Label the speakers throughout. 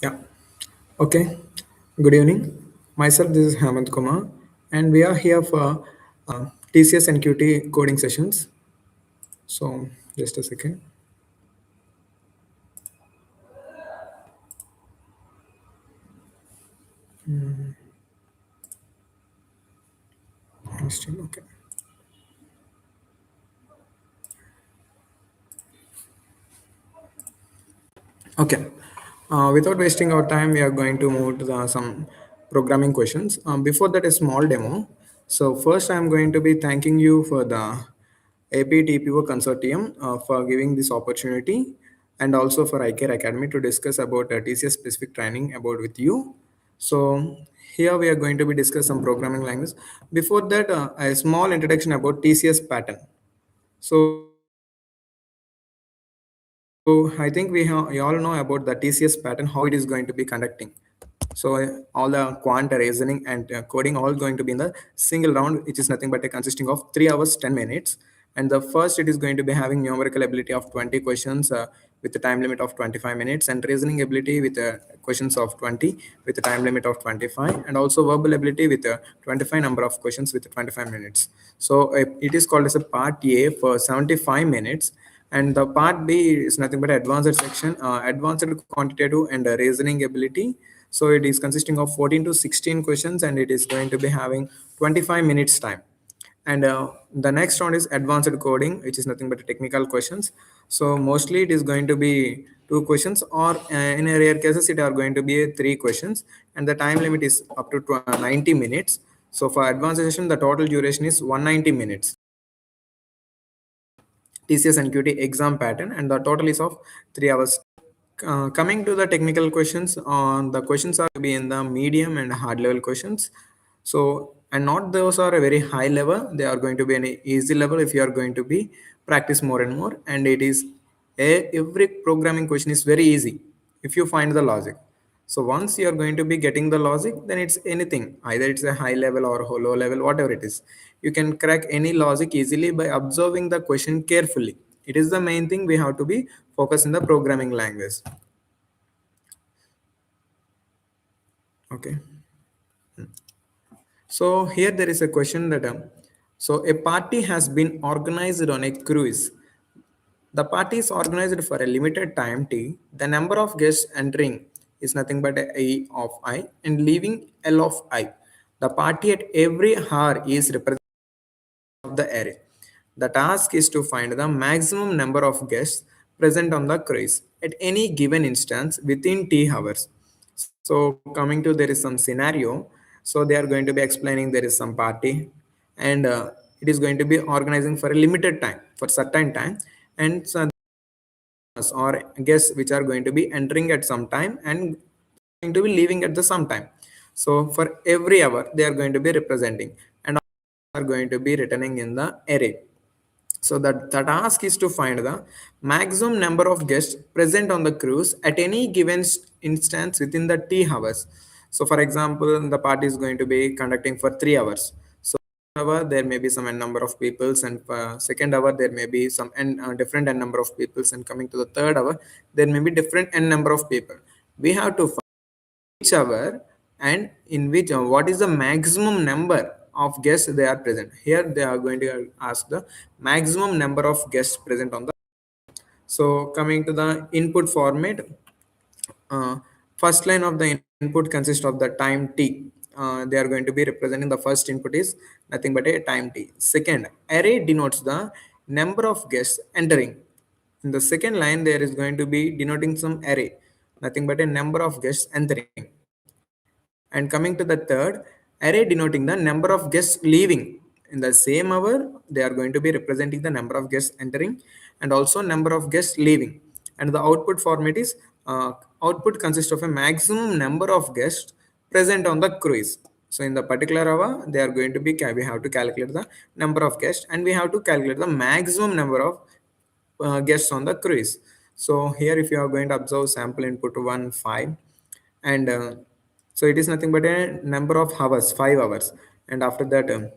Speaker 1: Yeah. Okay. Good evening. Myself, this is Hemant Kumar, and we are here for TCS Nqt coding sessions. So, just a second. Okay. Okay. Without wasting our time, we are going to move to some programming questions. Before that, a small demo. So first, I'm going to be thanking you for the APTPO Consortium for giving this opportunity, and also for iCare Academy to discuss about TCS specific training about with you. So here we are going to be discuss some programming language. Before that, a small introduction about TCS pattern. So I think we all know about the TCS pattern, how it is going to be conducting. So all the quant reasoning and coding all going to be in the single round, which is nothing but consisting of 3 hours 10 minutes. And the first, it is going to be having numerical ability of 20 questions with the time limit of 25 minutes, and reasoning ability with questions of 20 with the time limit of 25, and also verbal ability with 25 number of questions with 25 minutes. So it is called as a part A for 75 minutes, and the part B is nothing but advanced section, advanced quantitative and reasoning ability. So it is consisting of 14 to 16 questions, and it is going to be having 25 minutes time. And the next round is advanced coding, which is nothing but technical questions. So mostly it is going to be two questions, or in a rare cases it are going to be three questions, and the time limit is up to 90 minutes. So for advanced session, the total duration is 190 minutes. TCS Nqt exam pattern, and the total is of 3 hours. Coming to the technical questions, the questions are to be in the medium and hard level questions. So, and not those are a very high level, they are going to be an easy level if you are going to be practice more and more. And it is every programming question is very easy if you find the logic. So once you are going to be getting the logic, then it's anything, either it's a high level or a low level, whatever it is. You can crack any logic easily by observing the question carefully. It is the main thing we have to be focused in the programming language. Okay. So here there is a question that so a party has been organized on a cruise. The party is organized for a limited time t. The number of guests entering is nothing but a of I and leaving L of I. The party at every hour is represented of the array. The task is to find the maximum number of guests present on the cruise at any given instance within t hours. So coming to, there is some scenario. So they are going to be explaining there is some party, and it is going to be organizing for a limited time, for certain time, and so or guests which are going to be entering at some time and going to be leaving at the some time. So for every hour they are going to be representing, and are going to be returning in the array. So that the task is to find the maximum number of guests present on the cruise at any given instance within the t hours. So for example, the party is going to be conducting for 3 hours. So hour there may be some n number of peoples, and second hour there may be some different n number of peoples, and coming to the third hour there may be different n number of people. We have to each hour, and in which what is the maximum number of guests they are present. Here they are going to ask the maximum number of guests present on the. So coming to the input format, uh, first line of the input consists of the time t. They are going to be representing, the first input is nothing but a time t. Second, array denotes the number of guests entering. In the second line there is going to be denoting some array, nothing but a number of guests entering. And coming to the third, array denoting the number of guests leaving. In the same hour, they are going to be representing the number of guests entering and also number of guests leaving. And the output format is output consists of a maximum number of guests present on the cruise. So in the particular hour, they are going to be, we have to calculate the number of guests, and we have to calculate the maximum number of guests on the cruise. So here, if you are going to observe sample input 1 5, and so it is nothing but a number of hours, 5 hours, and after that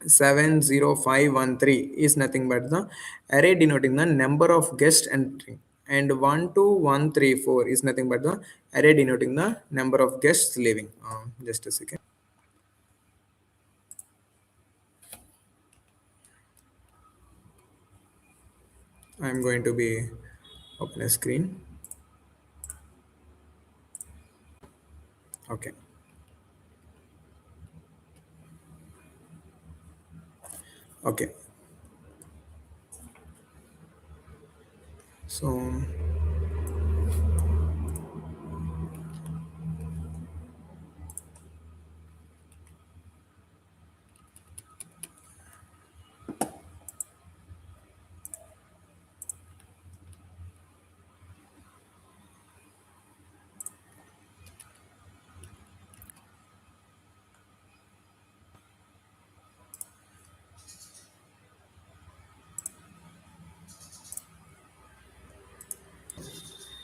Speaker 1: 70513 is nothing but the array denoting the number of guests entering, and 1 2 1 3 4 is nothing but the array denoting the number of guests living. Just a second. I'm going to be open a screen. Okay. Okay.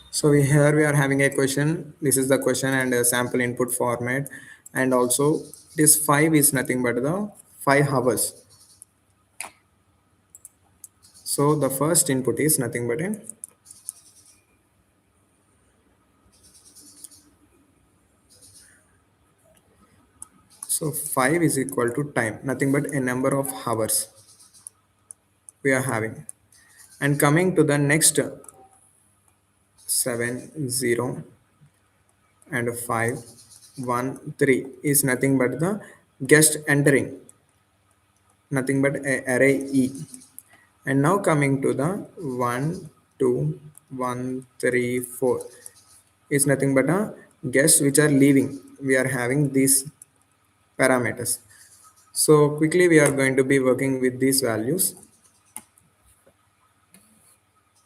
Speaker 1: So we are having a question. This is the question and a sample input format, and also this 5 is nothing but the 5 hours. So the first input is nothing but a, so 5 is equal to time, nothing but a number of hours we are having. And coming to the next 7 0 and 5 1 3 is nothing but the guest entering, nothing but a array E. And now coming to the 1 2 1 3 4 is nothing but a guests which are leaving. We are having these parameters. So quickly we are going to be working with these values.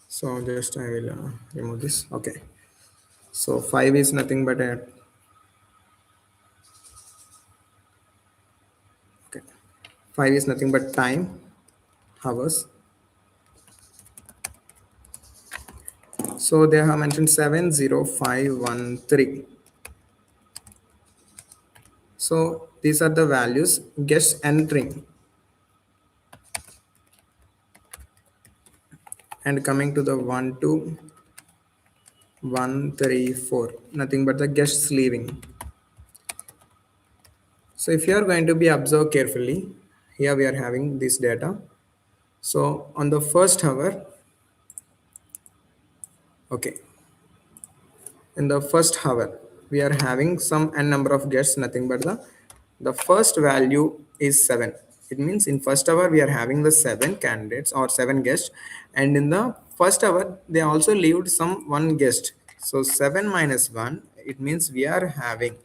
Speaker 1: So just I will remove this. Okay. So 5 is nothing but a, okay. 5 is nothing but time, hours. So they have mentioned 70513. So these are the values guests entering. And coming to the 1 2 1 3 4, nothing but the guests leaving. So if you are going to be observed carefully, here we are having this data. So on the first hour, okay, in the first hour we are having some n number of guests, nothing but the first value is 7. It means in first hour we are having the 7 candidates or 7 guests, and in the first hour they also leaved some one guest. So 7 minus 1, it means we are having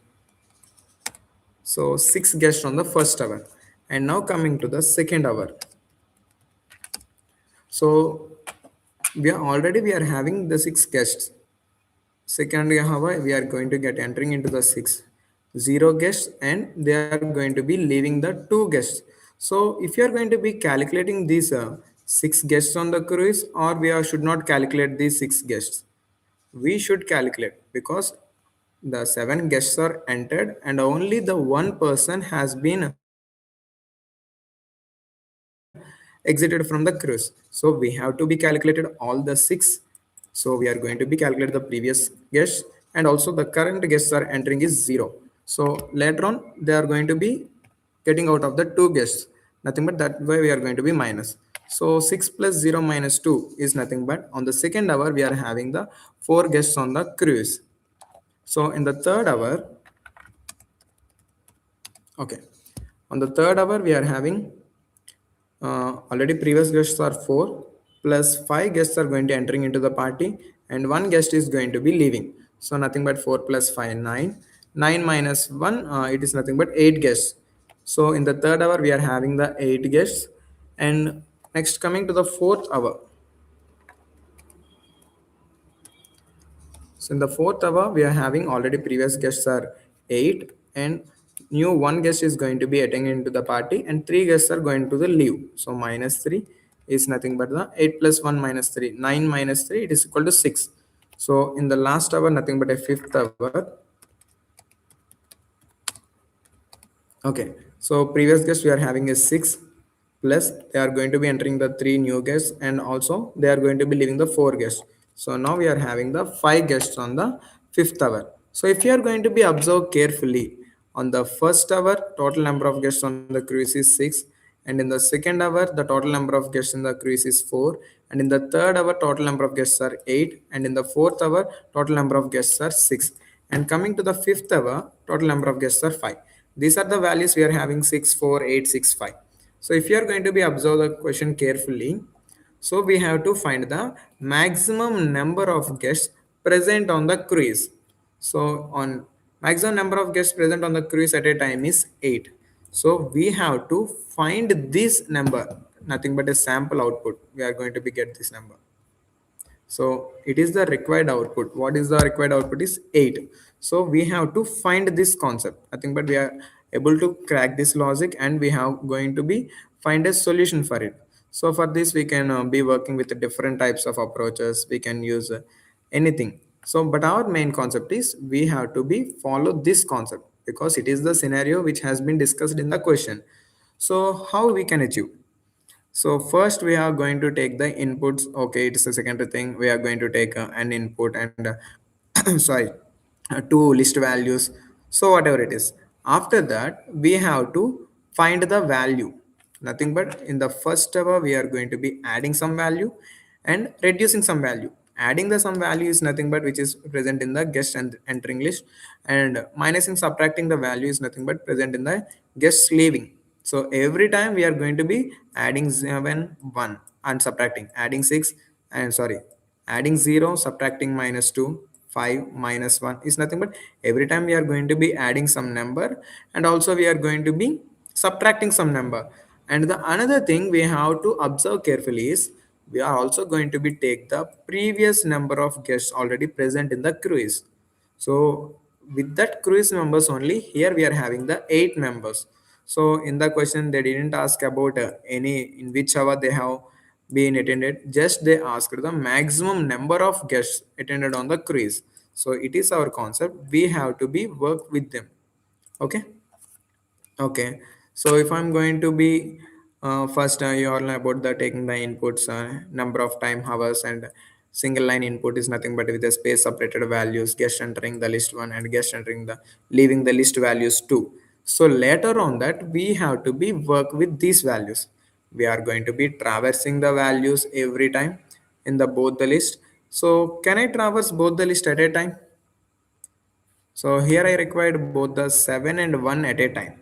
Speaker 1: so 6 guests on the first hour. And now coming to the second hour, so we are having the 6 guests. Second hour we are going to get entering into the 0 guests, and they are going to be leaving the 2 guests. So if you are going to be calculating these 6 guests on the cruise, or should not calculate these 6 guests, we should calculate, because the 7 guests are entered and only the one person has been exited from the cruise. So we have to be calculated all the 6. So we are going to be calculate the previous guests, and also the current guests are entering is 0. So later on they are going to be getting out of the 2 guests, nothing but that way we are going to be minus. So 6 plus 0 minus 2 is nothing but on the second hour we are having the 4 guests on the cruise. So in the third hour, okay, on the third hour we are having already previous guests are 4 plus 5 guests are going to entering into the party, and one guest is going to be leaving. So nothing but 4 plus 5 9, 9 minus 1, it is nothing but 8 guests. So in the third hour we are having the 8 guests. And next coming to the fourth hour, so in the fourth hour, we are having already previous guests are 8, and new one guest is going to be attending into the party, and 3 guests are going to the leave. So minus 3 is nothing but the 8 plus 1 minus 3, 9 minus 3, it is equal to 6. So in the last hour, nothing but a fifth hour. Okay, so previous guest we are having a 6, plus they are going to be entering the 3 new guests, and also they are going to be leaving the 4 guests. So now we are having the 5 guests on the fifth hour. So if you are going to be observed carefully, on the first hour, total number of guests on the cruise is 6, and in the second hour, the total number of guests in the cruise is 4, and in the third hour, total number of guests are 8, and in the fourth hour, total number of guests are 6. And coming to the fifth hour, total number of guests are 5. These are the values we are having: 6, 4, 8, 6, 5. So if you are going to be observe the question carefully, so we have to find the maximum number of guests present on the cruise. So on maximum number of guests present on the cruise at a time is 8. So we have to find this number, nothing but a sample output. We are going to be get this number. So it is the required output. What is the required output is 8. So we have to find this concept. I think, but we are able to crack this logic, and we have going to be find a solution for it. So for this, we can be working with the different types of approaches. We can use anything. So, but our main concept is we have to be follow this concept, because it is the scenario which has been discussed in the question. So how we can achieve? So first we are going to take the inputs. Okay, it's the second thing. We are going to take an input and sorry, two list values. So whatever it is. After that, we have to find the value. Nothing but in the first hour, we are going to be adding some value and reducing some value. Adding the some value is nothing but which is present in the guest and entering list, and minusing subtracting the value is nothing but present in the guest leaving. So every time we are going to be adding 7, 1 and subtracting, adding 6 and sorry, adding 0, subtracting -2, 5, -1 is nothing but every time we are going to be adding some number, and also we are going to be subtracting some number. And the another thing we have to observe carefully is we are also going to be take the previous number of guests already present in the cruise. So with that cruise members only, here we are having the 8 members. So in the question, they didn't ask about any in which hour they have been attended. Just they asked the maximum number of guests attended on the cruise. So it is our concept. We have to be work with them. Okay. Okay, so if I'm going to be first, you all know about the taking the inputs, number of time hours, and single line input is nothing but with the space separated values, guest entering the list one and guest entering the leaving the list values two. So later on that we have to be work with these values. We are going to be traversing the values every time in the both the list. So can I traverse both the list at a time? So here I required both the 7 and 1 at a time,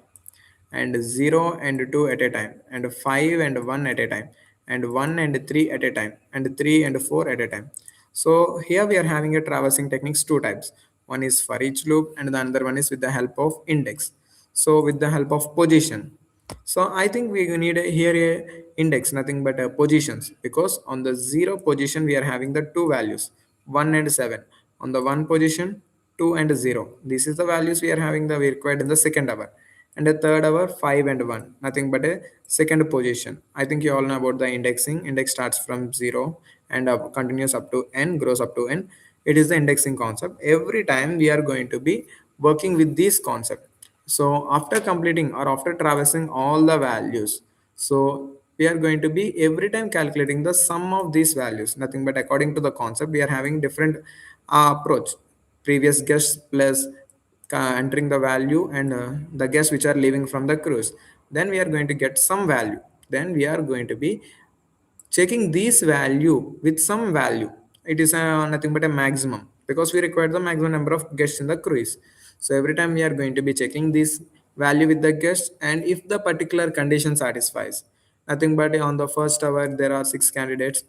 Speaker 1: and 0 and 2 at a time, and 5 and 1 at a time, and 1 and 3 at a time, and 3 and 4 at a time. So here we are having a traversing techniques two types. One is for each loop, and the other one is with the help of index. So with the help of position. So I think we need here a index, nothing but positions, because on the 0 position we are having the two values, 1 and 7. On the 1 position, 2 and 0. This is the values we are having the we required in the second hour. And the third hour, 5 and 1, nothing but a second position. I think you all know about the indexing. Index starts from 0 and continues up to n, grows up to n. It is the indexing concept. Every time we are going to be working with this concept. So after completing or after traversing all the values, so we are going to be every time calculating the sum of these values, nothing but according to the concept we are having different approach. Previous guests plus entering the value, and the guests which are leaving from the cruise, then we are going to get some value. Then we are going to be checking this value with some value. It is nothing but a maximum, because we require the maximum number of guests in the cruise. So every time we are going to be checking this value with the guests, and if the particular condition satisfies, nothing but on the first hour there are 6 candidates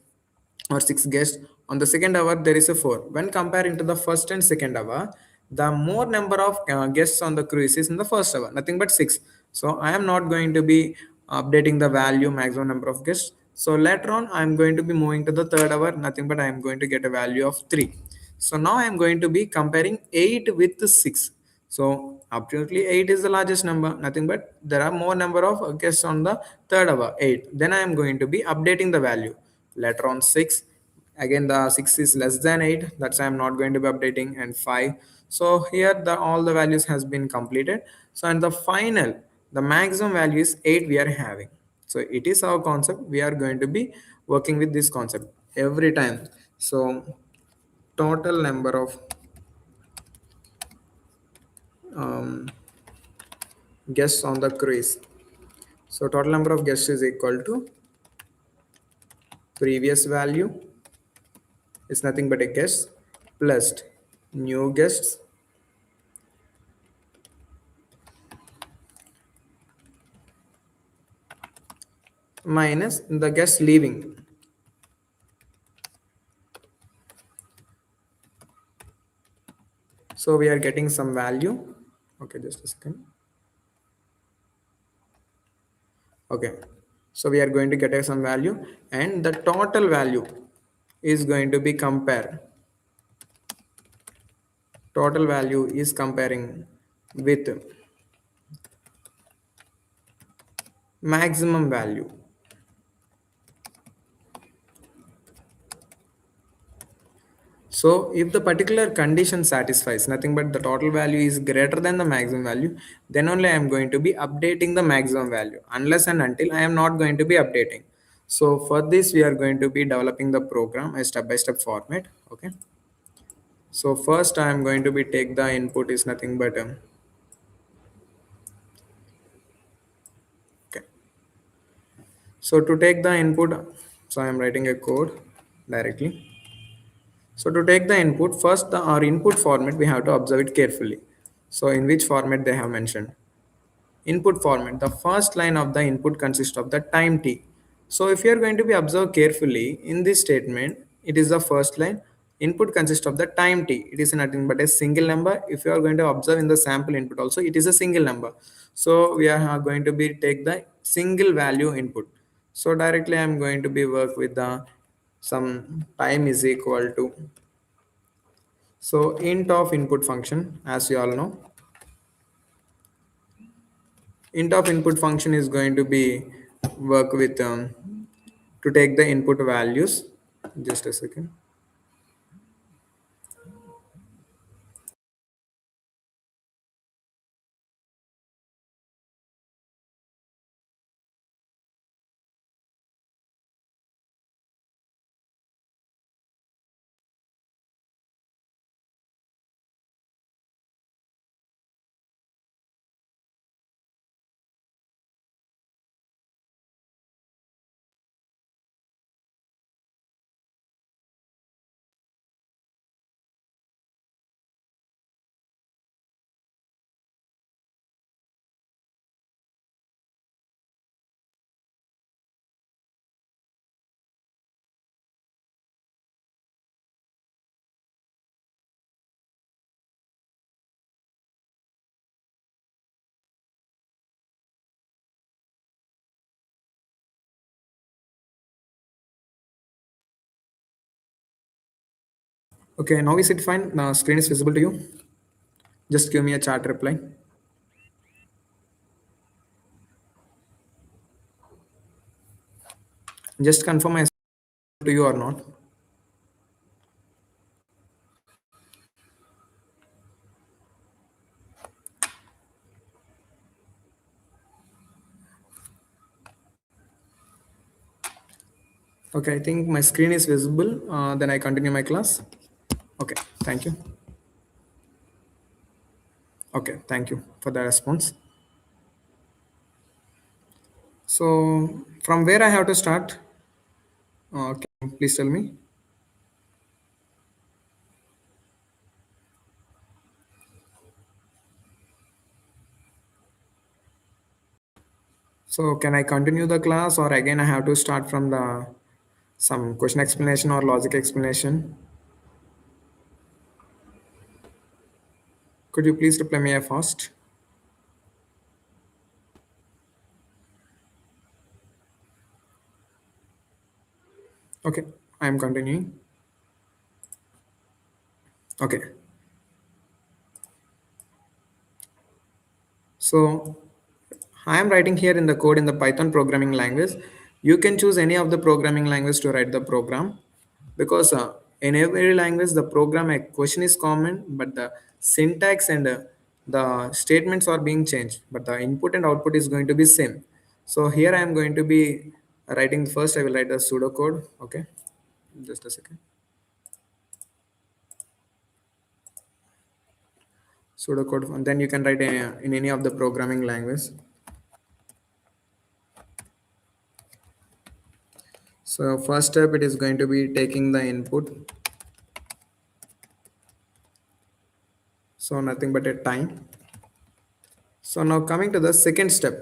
Speaker 1: or 6 guests. On the second hour there is a 4. When comparing to the first and second hour, the more number of guests on the cruise is in the first hour, nothing but 6. So I am not going to be updating the value maximum number of guests. So later on I am going to be moving to the third hour, nothing but I am going to get a value of 3. So now I am going to be comparing 8 with 6. So absolutely 8 is the largest number, nothing but there are more number of guests on the third hour, 8. Then I am going to be updating the value. Later on 6, again the 6 is less than 8, that's why I'm not going to be updating, and 5. So here the all the values has been completed. So and the final, the maximum value is 8 we are having. So it is our concept. We are going to be working with this concept every time. So total number of um, guests on the cruise. So total number of guests is equal to previous value is nothing but a guest plus new guests minus the guests leaving. So we are getting some value. Okay, just a second. Okay, so we are going to get some value, and the total value is going to be compare. Total value is comparing with maximum value. So if the particular condition satisfies nothing but the total value is greater than the maximum value, then only I am going to be updating the maximum value. Unless and until I am not going to be updating. So for this, we are going to be developing the program a step-by-step format. Okay. So first I am going to be take the input is nothing but okay. So to take the input, so I am writing a code directly. So to take the input, first our input format, we have to observe it carefully. So in which format they have mentioned. Input format, the first line of the input consists of the time t. So if you are going to be observed carefully in this statement, it is the first line. Input consists of the time t. It is nothing but a single number. If you are going to observe in the sample input also, it is a single number. So we are going to be take the single value input. So directly I am going to be work with the some time is equal to, so int of input function, as you all know, int of input function is going to be work with to take the input values. Just a second. Okay, now is it fine? Now screen is visible to you. Just give me a chat reply. Just confirm I to you or not. Okay, I think my screen is visible. Then I continue my class. Okay, thank you. Okay, thank you for the response. So from where I have to start? Can you please tell me? So can I continue the class, or again I have to start from the some question explanation or logic explanation? Could you please reply me first? Okay, I am continuing. Okay, so I am writing here in the code in the Python programming language. You can choose any of the programming language to write the program, because in every language the program a question is common, but the syntax and the statements are being changed, but the input and output is going to be same. So here I am going to be writing first. I will write the pseudocode. Okay, just a second. pseudocode, and then you can write in any of the programming language. So first step, it is going to be taking the input. So nothing but a time. So now coming to the second step.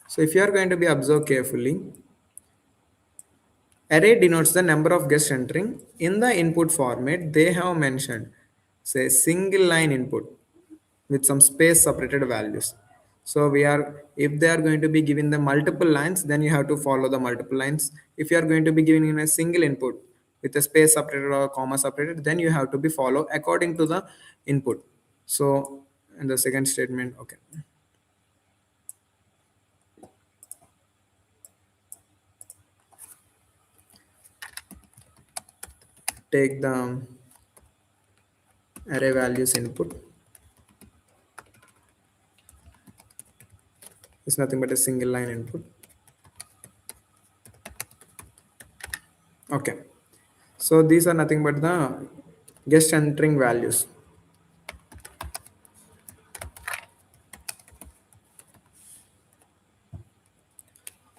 Speaker 1: So if you are going to be observe carefully, array denotes the number of guests entering. In the input format, they have mentioned, say, single line input with some space separated values. So if they are going to be given the multiple lines, then you have to follow the multiple lines. If you are going to be giving in a single input with a space separated or a comma separated, then you have to be follow according to the input. So in the second statement, okay, take the array values input is nothing but a single line input. Okay, so these are nothing but the guest entering values.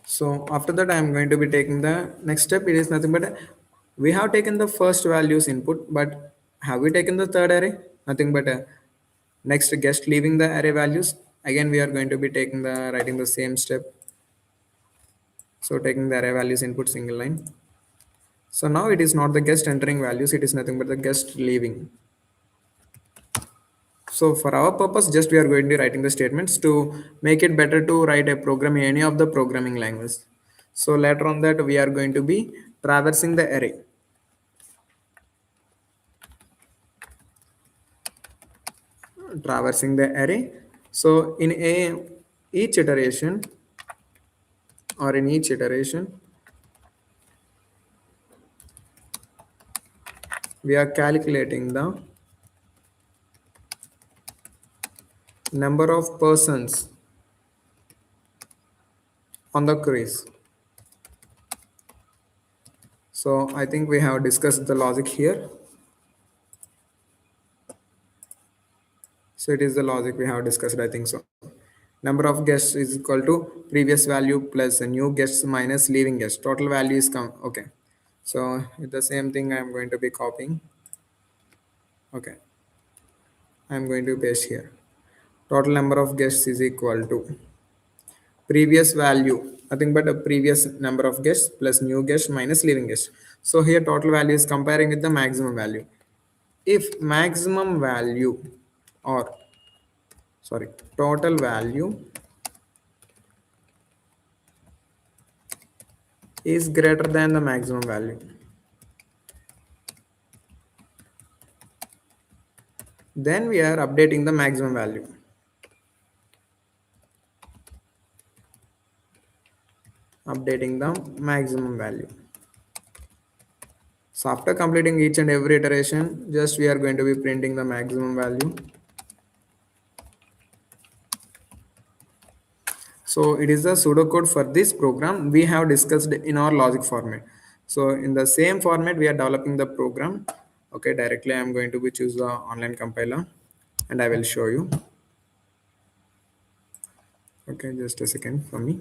Speaker 1: So after that, I am going to be taking the next step. It is nothing but we have taken the first values input, but have we taken the third array? Nothing but next guest leaving the array values. Again, we are going to be taking the writing the same step. So taking the array values input single line. So now it is not the guest entering values. It is nothing but the guest leaving. So for our purpose, just we are going to be writing the statements to make it better to write a program in any of the programming language. So later on that we are going to be traversing the array. Traversing the array. So in each iteration or in each iteration, we are calculating the number of persons on the quiz. So I think we have discussed the logic here. So it is the logic we have discussed, I think so. Number of guests is equal to previous value plus a new guests minus leaving guests. Total value is come. Okay. So the same thing I am going to be copying. Okay. I am going to paste here. Total number of guests is equal to previous value, nothing but a previous number of guests plus new guests minus leaving guests. So here total value is comparing with the maximum value. If maximum value or sorry, total value is greater than the maximum value, then we are updating the maximum value. Updating the maximum value. So after completing each and every iteration, just we are going to be printing the maximum value. So it is the pseudocode for this program we have discussed in our logic format. So in the same format, we are developing the program. Okay, directly I am going to be choose the online compiler and I will show you. Okay, just a second for me.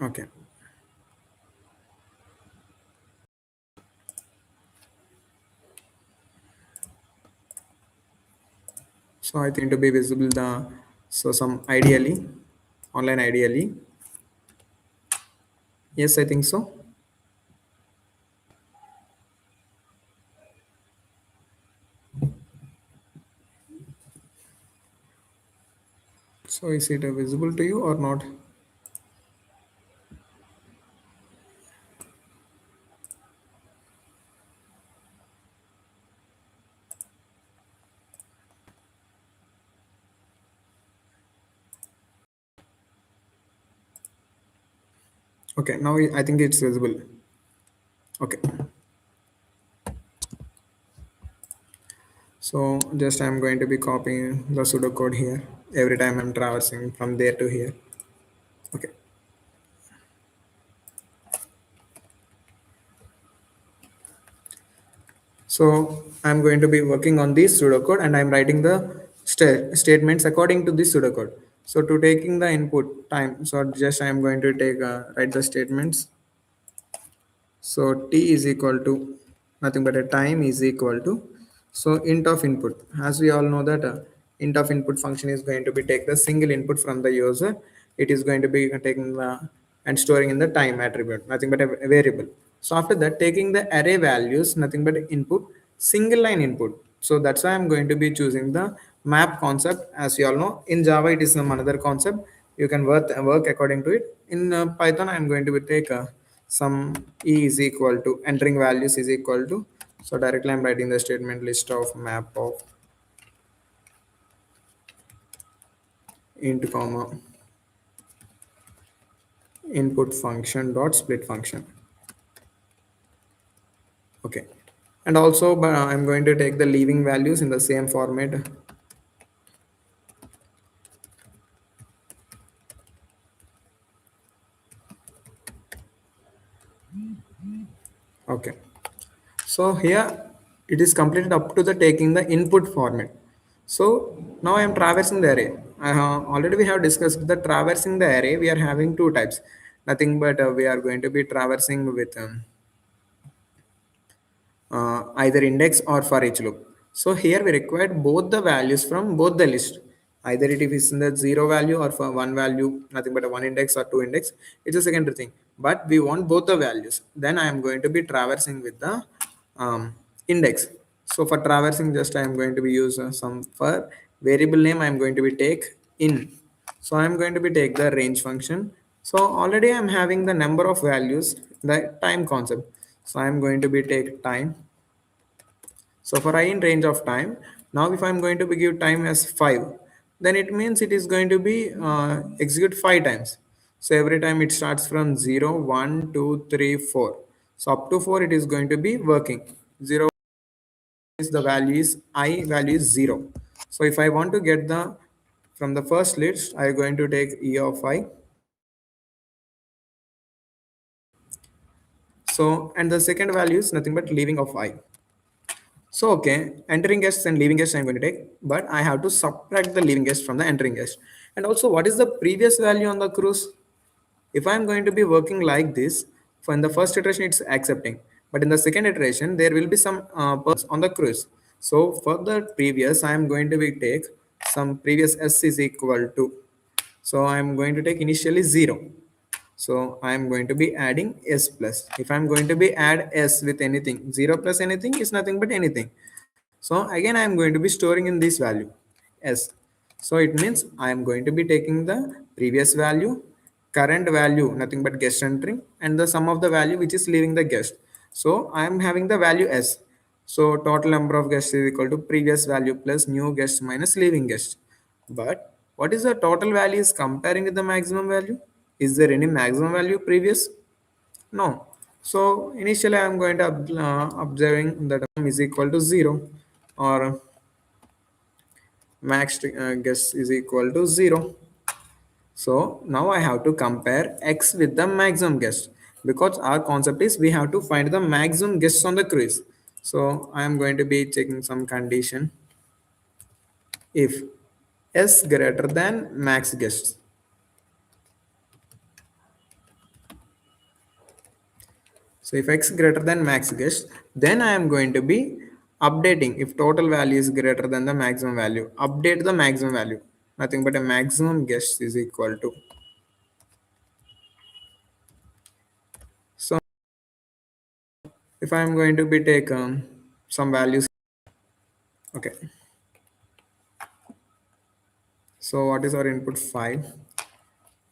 Speaker 1: Okay. So I think to be visible the so some ideally online ideally. Yes, I think so. So is it visible to you or not? Okay, now I think it's visible. Okay. So just I'm going to be copying the pseudocode here every time I'm traversing from there to here. Okay. So I'm going to be working on this pseudocode and I'm writing the statements according to this pseudocode. So to taking the input time, so just I'm going to take write the statements. So t is equal to nothing but a time is equal to so int of input. As we all know that int of input function is going to be take the single input from the user. It is going to be taking the and storing in the time attribute, nothing but a variable. So after that, taking the array values, nothing but input, single line input. So that's why I'm going to be choosing the map concept. As you all know, in Java it is some another concept. You can work according to it. In Python, I'm going to be take some e is equal to entering values is equal to. So directly I'm writing the statement list of map of int comma input function dot split function. Okay. And also I'm going to take the leaving values in the same format. Okay. So here it is completed up to the taking the input format. So now I am traversing the array. Already we have discussed the traversing the array. We are having two types. Nothing but we are going to be traversing with either index or for each loop. So here we required both the values from both the list. Either it is in the zero value or for one value, nothing but a one index or two index. It's a secondary thing. But we want both the values. Then I am going to be traversing with the index. So for traversing, just I am going to be use some for variable name. I am going to be take in. So I am going to be take the range function. So already I am having the number of values, the time concept. So I am going to be take time. So for I in range of time, now if I'm going to be give time as 5, then it means it is going to be execute 5 times. So every time it starts from 0, 1, 2, 3, 4. So up to 4 it is going to be working. 0 is the value is I value is 0. So if I want to get the from the first list, I am going to take E of I. So and the second value is nothing but leaving of I. So, okay, entering guests and leaving guests I'm going to take, but I have to subtract the leaving guest from the entering guest. And also, what is the previous value on the cruise? If I'm going to be working like this, for in the first iteration, it's accepting. But in the second iteration, there will be some on the cruise. So, for the previous, I'm going to be take some previous s is equal to. So, I'm going to take initially 0. So I'm going to be adding s plus. If I'm going to be add s with anything, 0 plus anything is nothing but anything. So again, I am going to be storing in this value s. So it means I am going to be taking the previous value, current value, nothing but guest entering, and the sum of the value which is leaving the guest. So I am having the value s. So total number of guests is equal to previous value plus new guest minus leaving guest. But what is the total value is comparing with the maximum value? Is there any maximum value previous? No. So initially I am going to observing that m is equal to 0 or max guess is equal to 0. So now I have to compare x with the maximum guess because our concept is we have to find the maximum guess on the quiz. So I am going to be checking some condition if s greater than max guess. So if x greater than max guess, then I am going to be updating if total value is greater than the maximum value. Update the maximum value. Nothing but a maximum guess is equal to. So if I am going to be take some values. Okay. So what is our input 5?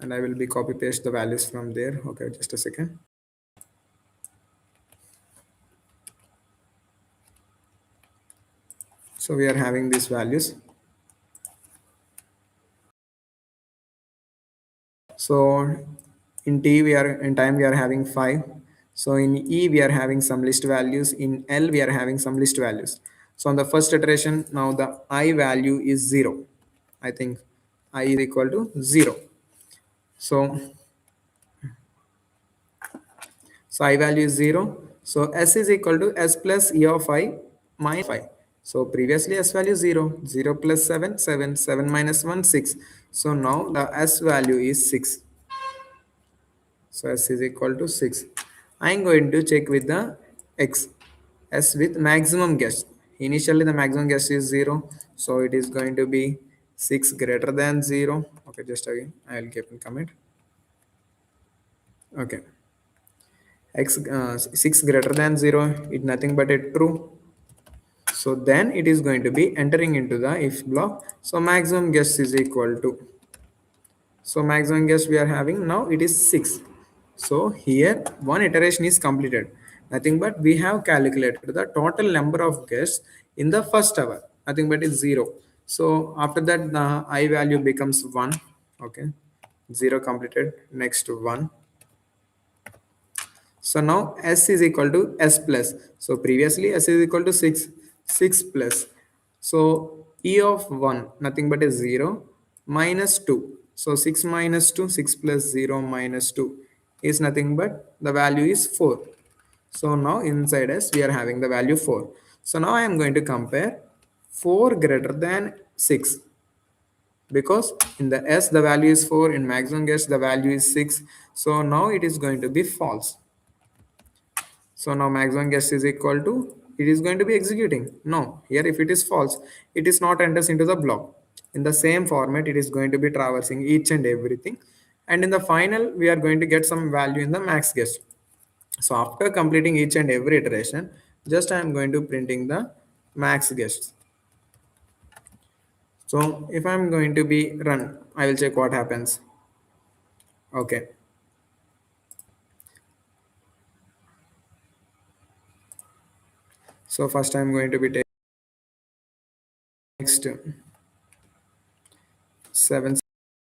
Speaker 1: And I will be copy paste the values from there. Okay, just a second. So we are having these values. So in T we are in time we are having 5. So in E we are having some list values. In L we are having some list values. So on the first iteration, now the I value is 0. I think I is equal to 0. So, so I value is 0. So S is equal to S plus E of I minus 5. So previously S value is 0. 0 plus 7, 7. 7 minus 1, 6. So now the S value is 6. So S is equal to 6. I am going to check with the X. S with maximum guess. Initially the maximum guess is 0. So it is going to be 6 greater than 0. Okay, just again I will keep in comment. Okay. X 6 greater than 0 is nothing but a true. So then it is going to be entering into the if block. So maximum guess is equal to, so maximum guess we are having now it is 6. So here one iteration is completed. Nothing but we have calculated the total number of guests in the first hour. Nothing but is 0. So after that the I value becomes 1. Okay. 0 completed. Next 1. So now S is equal to S plus. So previously S is equal to 6. 6 plus. So E of 1, nothing but a 0, minus 2. So 6 minus 2, 6 plus 0 minus 2 is nothing but the value is 4. So now inside S we are having the value 4. So now I am going to compare 4 greater than 6, because in the S the value is 4, in maximum guess the value is 6. So now it is going to be false. So now maximum guess is equal to, it is going to be executing. No, here if it is false, it is not enters into the block. In the same format, it is going to be traversing each and everything. And in the final, we are going to get some value in the max guess. So after completing each and every iteration, just I am going to printing the max guess. So if I'm going to be run, I will check what happens. Okay. So first I'm going to be text 7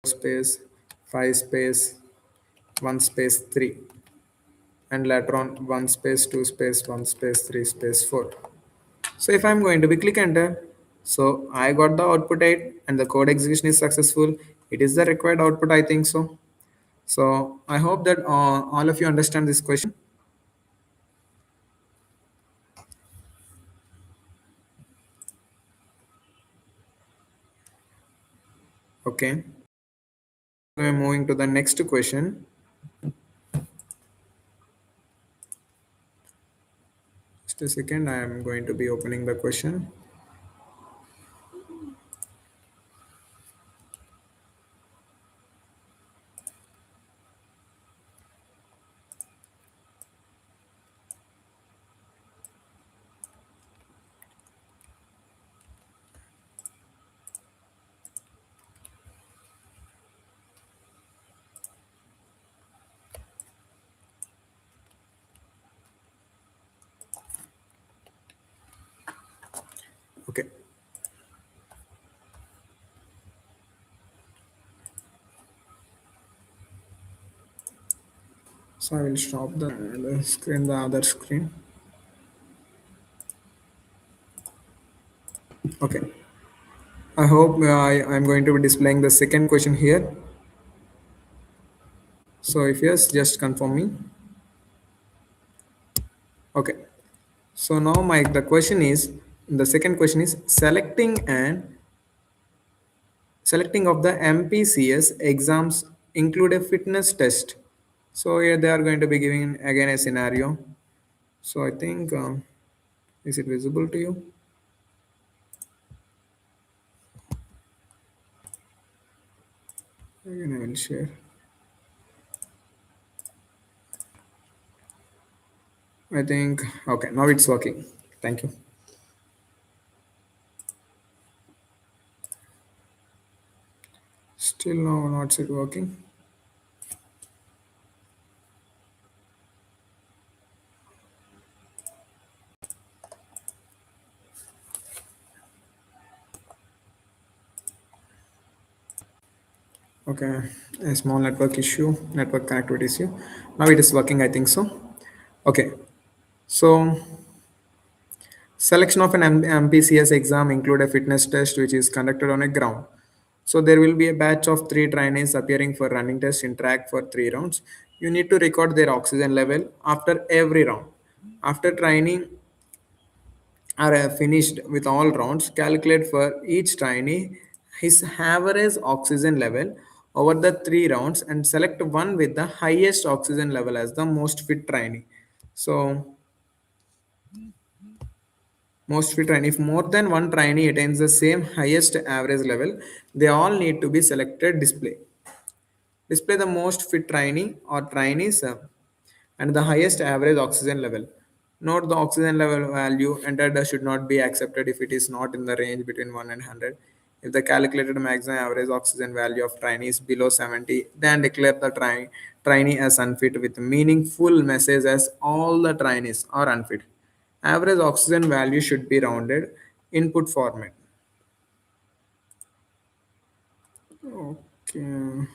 Speaker 1: space 5 space 1 space 3, and later on 1 space 2 space 1 space 3 space 4. So if I'm going to be click enter, so I got the output 8 and the code execution is successful. It is the required output, I think so. So I hope that all of you understand this question. Okay, we're moving to the next question. Just a second, I am going to be opening the question. Okay, so I will stop the screen, the other screen. Okay, I hope I'm going to be displaying the second question here. So if yes, just confirm me. Okay. So now my the question is, the second question is selecting of the MPCS exams include a fitness test. So here they are going to be giving again a scenario. So I think is it visible to you? Again I will share. I think okay, now it's working. Thank you. Still no, not it working. Okay, a small network issue, network connectivity issue. Now it is working, I think so. Okay, so Selection of an MPCS exam include a fitness test which is conducted on a ground. So there will be a batch of three trainees appearing for running test in track for 3 rounds. You need to record their oxygen level after every round. After training are finished with all rounds, calculate for each trainee his average oxygen level over the 3 rounds and select one with the highest oxygen level as the most fit trainee. So most fit trainee, if more than one trainee attains the same highest average level, they all need to be selected display the most fit trainee or trainees and the highest average oxygen level. Note the oxygen level value entered should not be accepted if it is not in the range between 1 and 100. If the calculated maximum average oxygen value of trainee is below 70, then declare the trainee as unfit with meaningful message as all the trainees are unfit. Average oxygen value should be rounded input format. Okay.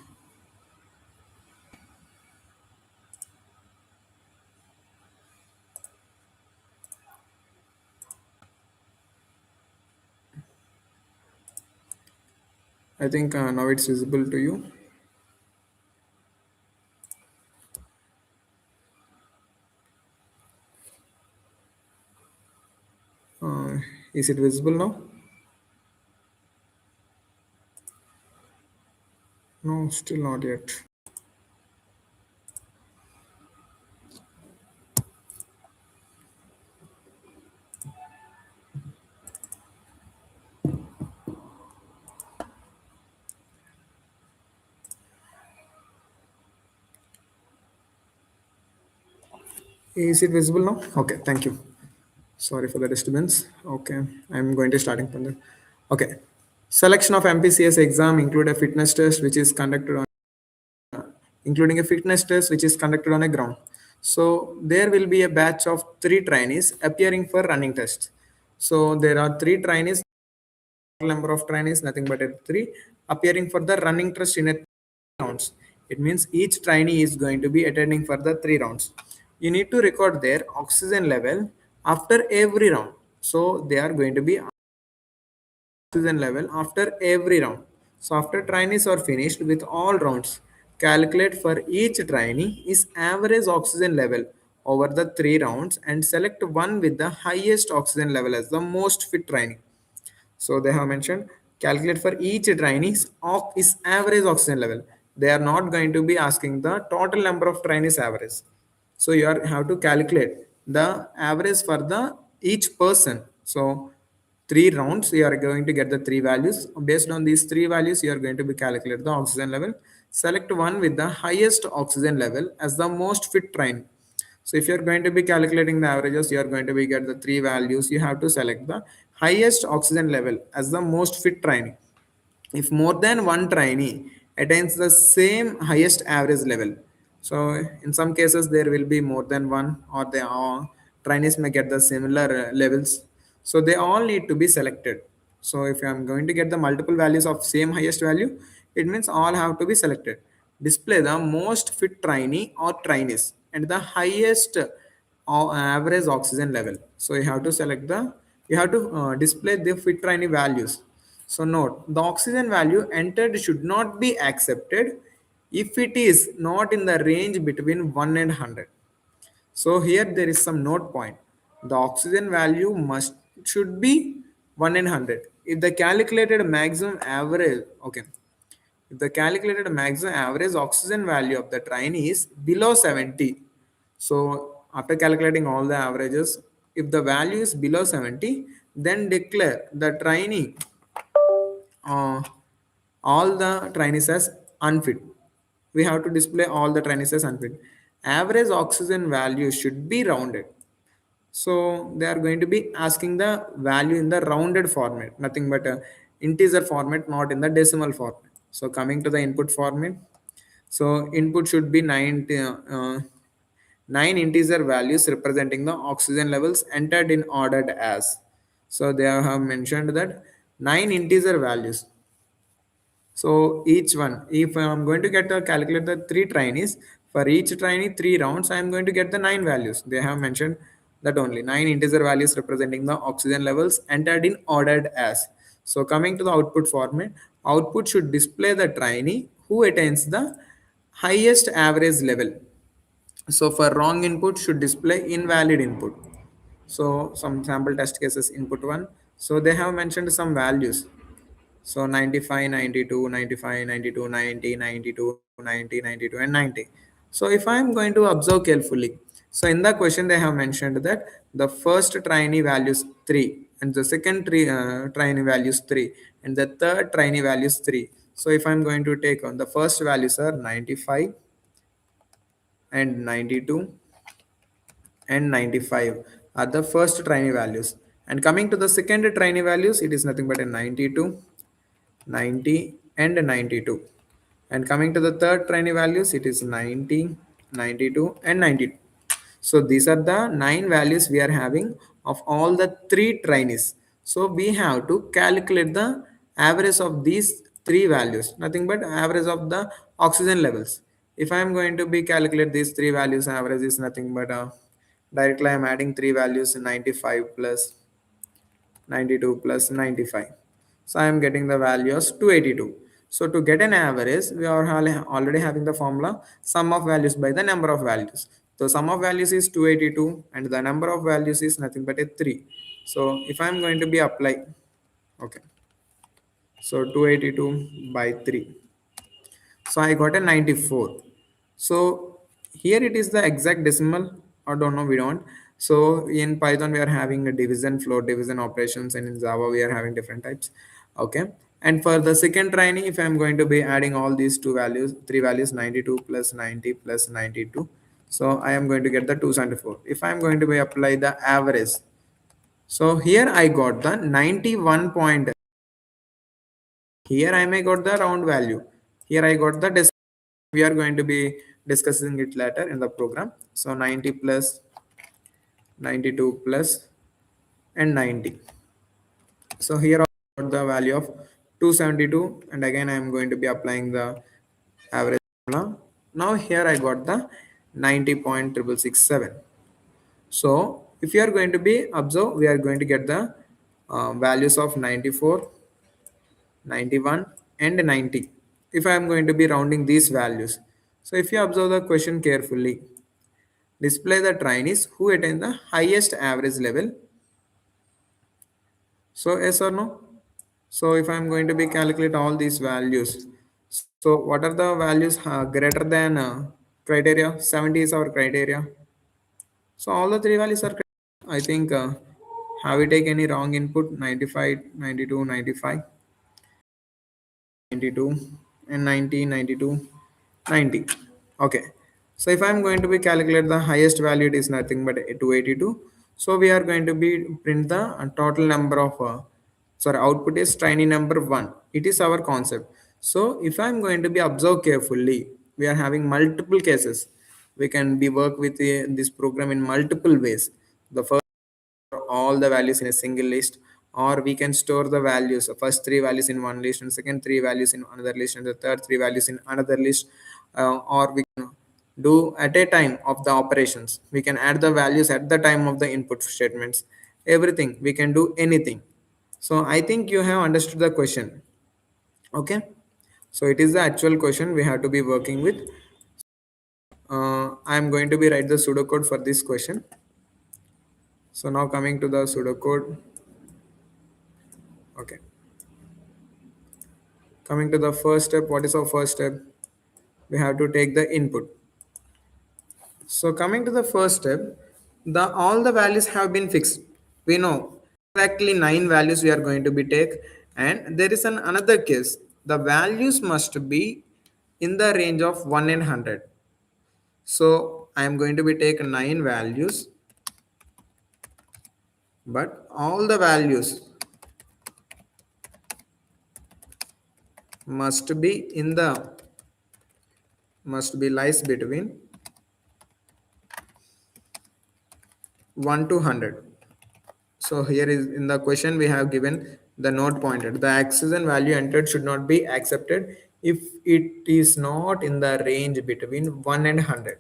Speaker 1: I think now it's visible to you. Uh, is it visible now? No, still not yet. Is it visible now? Okay, thank you. Sorry for the disturbance. Okay, I'm going to starting from the. Okay, selection of MPCS exam include a fitness test which is conducted on, including a fitness test which is conducted on a ground. So there will be a batch of three trainees appearing for running test. So there are three trainees, number of trainees, nothing but a three appearing for the running test in a rounds. It means each trainee is going to be attending for the 3 rounds. You need to record their oxygen level after every round. So they are going to be oxygen level after every round. So after trainees are finished with all rounds, calculate for each trainee is average oxygen level over the 3 rounds and select one with the highest oxygen level as the most fit trainee. So they have mentioned calculate for each trainees of is average oxygen level. They are not going to be asking the total number of trainees average. So you have to calculate the average for the each person. So 3 rounds you are going to get the three values. Based on these three values, you are going to be calculate the oxygen level. Select one with the highest oxygen level as the most fit trainee. So if you're going to be calculating the averages, you are going to be get the three values. You have to select the highest oxygen level as the most fit trainee. If more than one trainee attains the same highest average level, so in some cases there will be more than one or the trainees may get the similar levels. So they all need to be selected. So if I'm going to get the multiple values of same highest value, it means all have to be selected. Display the most fit trainee or trainees and the highest average oxygen level. So you have to display the fit trainee values. So note, the oxygen value entered should not be accepted if it is not in the range between 1 and 100. So here there is some note point. The oxygen value must should be 1 and 100. If the calculated maximum average, okay, if the calculated maximum average oxygen value of the trainee is below 70, so after calculating all the averages, if the value is below 70, then declare the trainee uh, all the trainees as unfit. We have to display all the trainees as unfit. Average oxygen value should be rounded. So they are going to be asking the value in the rounded format, nothing but a integer format, not in the decimal format. So coming to the input format, so input should be 9 integer values representing the oxygen levels entered in ordered as. So they have mentioned that 9 integer values. So each one, if I'm going to get the calculate the three trainees, for each trainee 3 rounds, I'm going to get the 9 values. They have mentioned That only 9 integer values representing the oxygen levels entered in ordered as. So coming to the output format, output should display the trainee who attains the highest average level. So for wrong input should display invalid input. So some sample test cases input one. So they have mentioned some values. So 95, 92, 95, 92, 90, 92, 90, 92, and 90. So if I am going to observe carefully, so in the question they have mentioned that the first trainee values 3 and the second trainee values 3 and the third trainee values 3. So if I'm going to take on the first values are 95 and 92 and 95 are the first trainee values. And coming to the second trainee values, it is nothing but a 92, 90 and 92. And coming to the third trainee values, it is 90, 92 and 92. So these are the 9 values we are having of all the 3 trainees. So we have to calculate the average of these 3 values, nothing but average of the oxygen levels. If I am going to be calculate these 3 values, average is nothing but directly I am adding 3 values, 95 plus 92 plus 95. So I am getting the value as 282. So to get an average, we are already having the formula sum of values by the number of values. So sum of values is 282 and the number of values is nothing but a 3. So if I am going to be apply, okay. So 282 by 3. So I got a 94. So here it is the exact decimal, or don't know, we don't. So in Python we are having a division, float division operations, and in Java we are having different types. Okay. And for the second trainee, if I'm going to be adding all these 2 values, 3 values, 92 plus 90 plus 92. So I am going to get the 274. If I'm going to be apply the average, so here I got the 91 point. Here I may got the round value. Here I got the decimal. We are going to be discussing it later in the program. So 90 plus 92 plus and 90. So here I got the value of 272 and again I am going to be applying the average formula. Now here I got the 90.667. So if you are going to be observe, we are going to get the values of 94, 91 and 90 if I am going to be rounding these values. So if you observe the question carefully, display the trainees who attain the highest average level. So yes or no? So if I am going to be calculate all these values, so what are the values greater than criteria? 70 is our criteria. So all the 3 values are correct. I think have we take any wrong input? 95, 92, 95. 92 and 90, 92, 90. Okay. So if I'm going to be calculate the highest value, it is nothing but 282. So we are going to be print the total number of sorry, output is tiny number 1. It is our concept. So if I'm going to be observe carefully, we are having multiple cases. We can be work with this program in multiple ways. The first, all the values in a single list, or we can store the values, the first 3 values in one list and second 3 values in another list and the third 3 values in another list, or we can do at a time of the operations. We can add the values at the time of the input statements, everything we can do anything. So I think you have understood the question. Okay, so it is the actual question we have to be working with. I am going to be write the pseudocode for this question. So now coming to the pseudocode. Okay, coming to the first step, what is our first step? We have to take the input. So coming to the first step, the all the values have been fixed. We know exactly 9 values we are going to be take, and there is an another case. The values must be in the range of 1 and 100. So I am going to be take 9 values, but all the values must be in the must be lies between 1 to 100. So here is in the question we have given the note pointed. The oxygen value entered should not be accepted if it is not in the range between 1 and 100.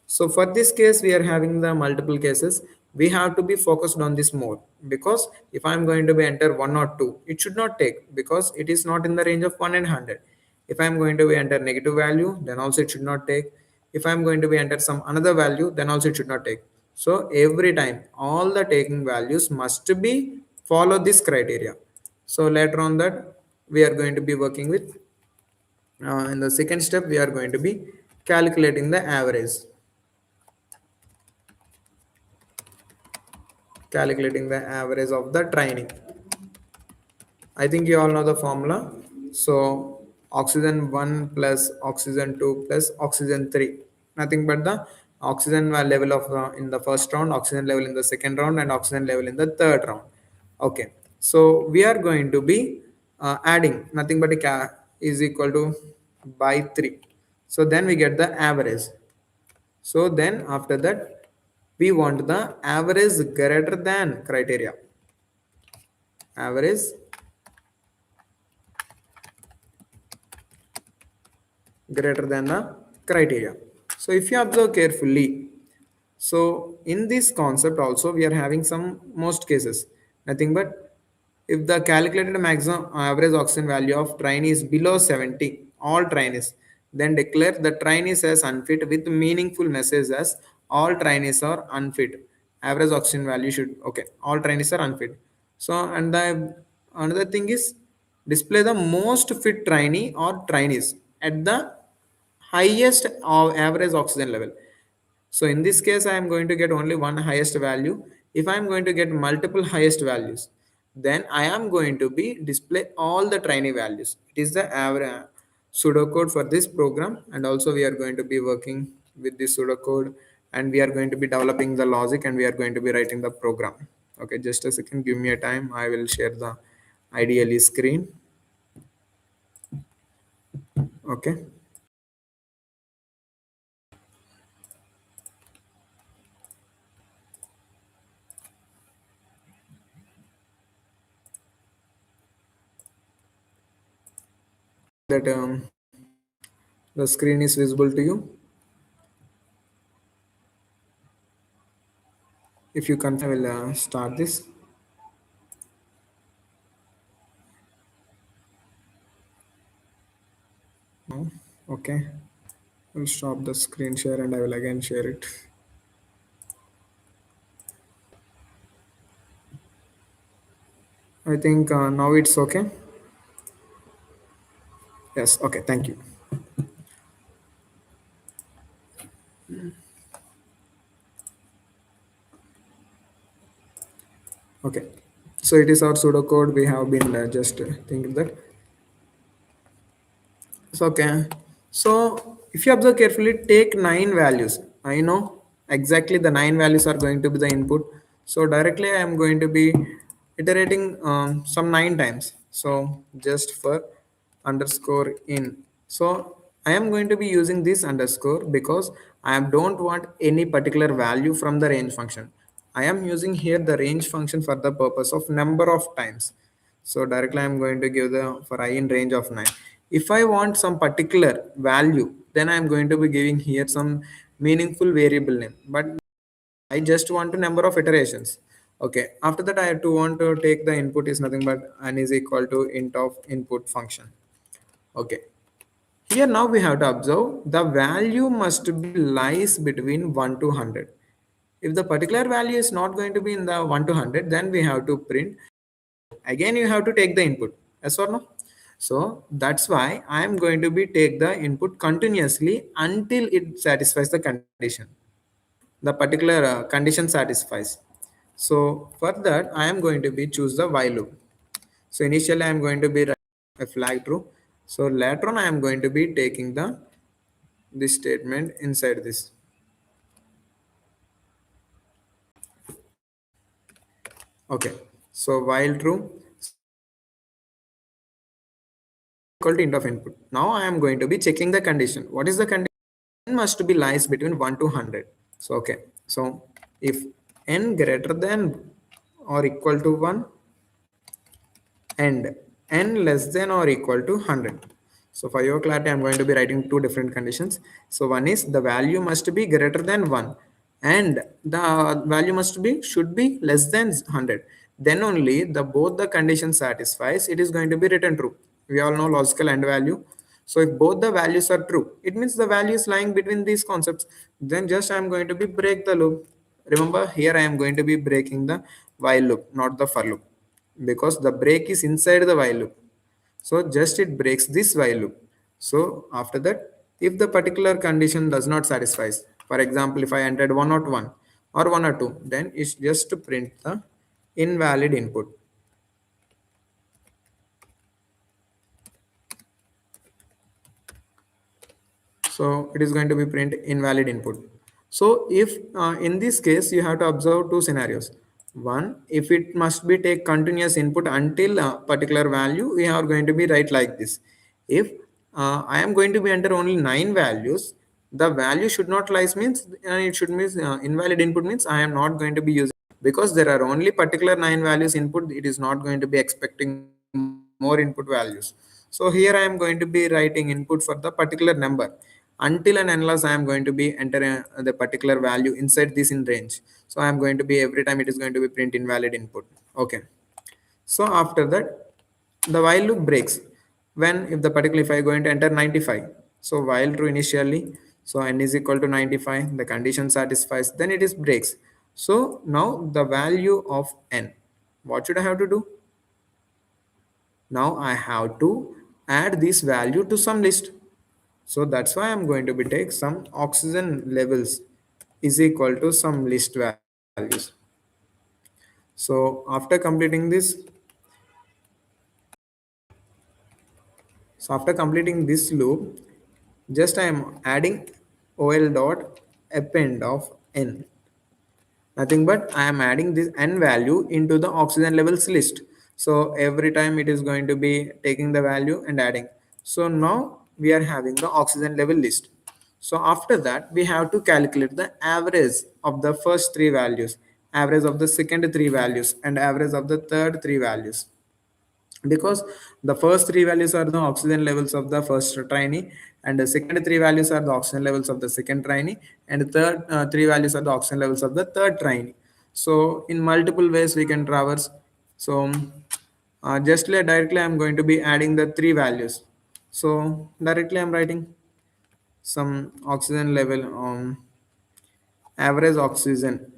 Speaker 1: So for this case, we are having the multiple cases. we have to be focused on this more, because if I'm going to be enter 1 or 2, it should not take, because it is not in the range of 1 and 100. If I'm going to be enter negative value, then also it should not take. If I'm going to be enter some another value, then also it should not take. So every time all the taking values must be follow this criteria. So later on that we are going to be working with, in the second step we are going to be calculating the average, calculating the average of the training. I think you all know the formula. So oxygen 1 plus oxygen 2 plus oxygen 3. Nothing but the oxygen level of in the first round, oxygen level in the second round, and oxygen level in the third round. Okay. So we are going to be adding nothing but a is equal to by 3. So then we get the average. So then after that we want the average greater than criteria. Average greater than the criteria. So if you observe carefully, so in this concept also we are having some most cases, nothing but if the calculated maximum average oxygen value of train is below 70, all trainees, then declare the trainees as unfit with meaningful message as all trainees are unfit. Average oxygen value should, okay, all trainees are unfit. So and the another thing is display the most fit trainee or trainees at the highest average oxygen level. So in this case, I am going to get only one highest value. If I am going to get multiple highest values, then I am going to be display all the trainee values. It is the average pseudocode for this program, and also we are going to be working with this pseudocode, and we are going to be developing the logic, and we are going to be writing the program. Okay, just a second, give me a time. I will share the ideally screen. Okay. That the screen is visible to you. If you confirm, I will start this. No? Okay. I'll stop the screen share and I will again share it. I think now it's okay. Yes. Okay. Thank you. Okay. So it is our pseudocode. We have been just thinking that. So, okay. So if you observe carefully, take 9 values. I know exactly the 9 values are going to be the input. So directly I am going to be iterating some 9 times. So just for underscore in. So I am going to be using this underscore because I don't want any particular value from the range function. I am using here the range function for the purpose of number of times. So directly I'm going to give the for I in range of 9. If I want some particular value, then I'm going to be giving here some meaningful variable name. But I just want a number of iterations. Okay. After that, I have to want to take the input is nothing but n is equal to int of input function. Okay. Here now we have to observe the value must be lies between 1 to 100. If the particular value is not going to be in the 1 to 100, then we have to print. Again, you have to take the input. Yes or no? So that's why I am going to be take the input continuously until it satisfies the condition. The particular condition satisfies. So for that, I am going to be choose the while loop. So initially I am going to be writing a flag true. So later on I am going to be taking the this statement inside this. Okay. So while true equal to int of input. Now I am going to be checking the condition. What is the condition? N must be lies between 1 to 100. So okay. So if n greater than or equal to 1 and n less than or equal to 100. So for your clarity, I'm going to be writing two different conditions. So one is the value must be greater than 1 and the value must be should be less than 100, then only the both the conditions satisfies, it is going to be written true. We all know logical and value. So if both the values are true, it means the value is lying between these concepts, then just I am going to be break the loop. Remember, here I am going to be breaking the while loop, not the for loop, because the break is inside the while loop. So just it breaks this while loop. So after that, if the particular condition does not satisfies, for example, if I entered 101 or 102, then it's just to print the invalid input. So it is going to be print invalid input. So if in this case you have to observe two scenarios. One, if it must be take continuous input until a particular value, we are going to be write like this. If I am going to be enter only 9 values, the value should not lies means it should mean invalid input means I am not going to be using, because there are only particular 9 values input, it is not going to be expecting more input values. So here I am going to be writing input for the particular number until and unless I am going to be entering the particular value inside this in range. So I am going to be every time it is going to be print invalid input. Okay. So after that, the while loop breaks when if the particular if I going to enter 95. So while true initially, so n is equal to 95, the condition satisfies, then it is breaks. So now the value of n, what should I have to do? Now I have to add this value to some list. So that's why I'm going to be take some oxygen levels is equal to some list values. So after completing this, loop, just I am adding ol dot append of n. Nothing but I am adding this n value into the oxygen levels list. So every time it is going to be taking the value and adding. So now we are having the oxygen level list. So after that, we have to calculate the average of the first 3 values, average of the second 3 values, and average of the third 3 values, because the first 3 values are the oxygen levels of the first trainee, and the second 3 values are the oxygen levels of the second trainee, and the third 3 values are the oxygen levels of the third trainee. So in multiple ways we can traverse. So just like directly I'm going to be adding the 3 values. So directly I'm writing some oxygen level average oxygen.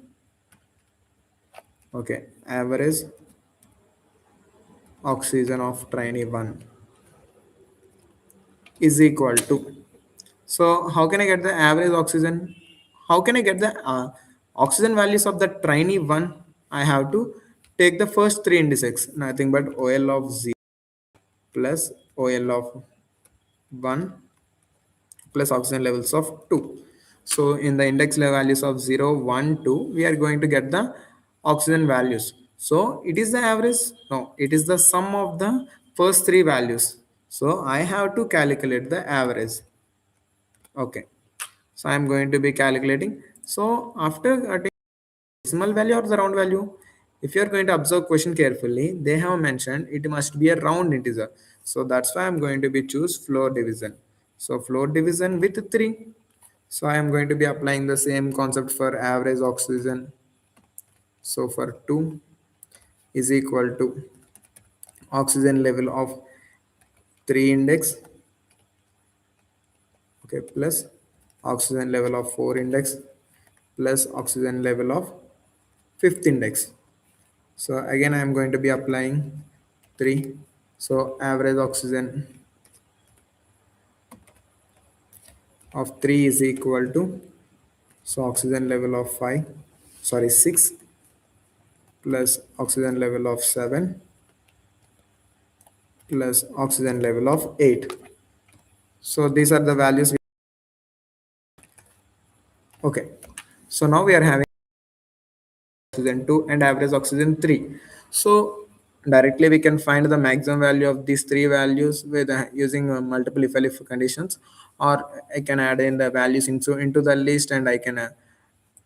Speaker 1: Okay, average oxygen of trainee 1 is equal to. So how can I get the average oxygen? How can I get the oxygen values of the trainee one? I have to take the first 3 indices, nothing but OL of 0 plus OL of 1 plus oxygen levels of 2. So in the index level values of 0, 1, 2, we are going to get the oxygen values. So it is the average? No, it is the sum of the first 3 values. So I have to calculate the average. Okay. So I'm going to be calculating. So after getting decimal value or the round value, if you are going to observe question carefully, they have mentioned it must be a round integer. So that's why I'm going to be choose floor division. So floor division with 3. So I am going to be applying the same concept for average oxygen. So for 2 is equal to oxygen level of 3 index, okay, plus oxygen level of 4 index plus oxygen level of fifth index. So again I am going to be applying 3. So average oxygen of 3 is equal to, so oxygen level of 5, sorry 6, plus oxygen level of 7 plus oxygen level of 8. So these are the values. Okay, so now we are having oxygen 2 and average oxygen 3. So directly we can find the maximum value of these 3 values with using multiple if conditions, or I can add in the values into the list, and I can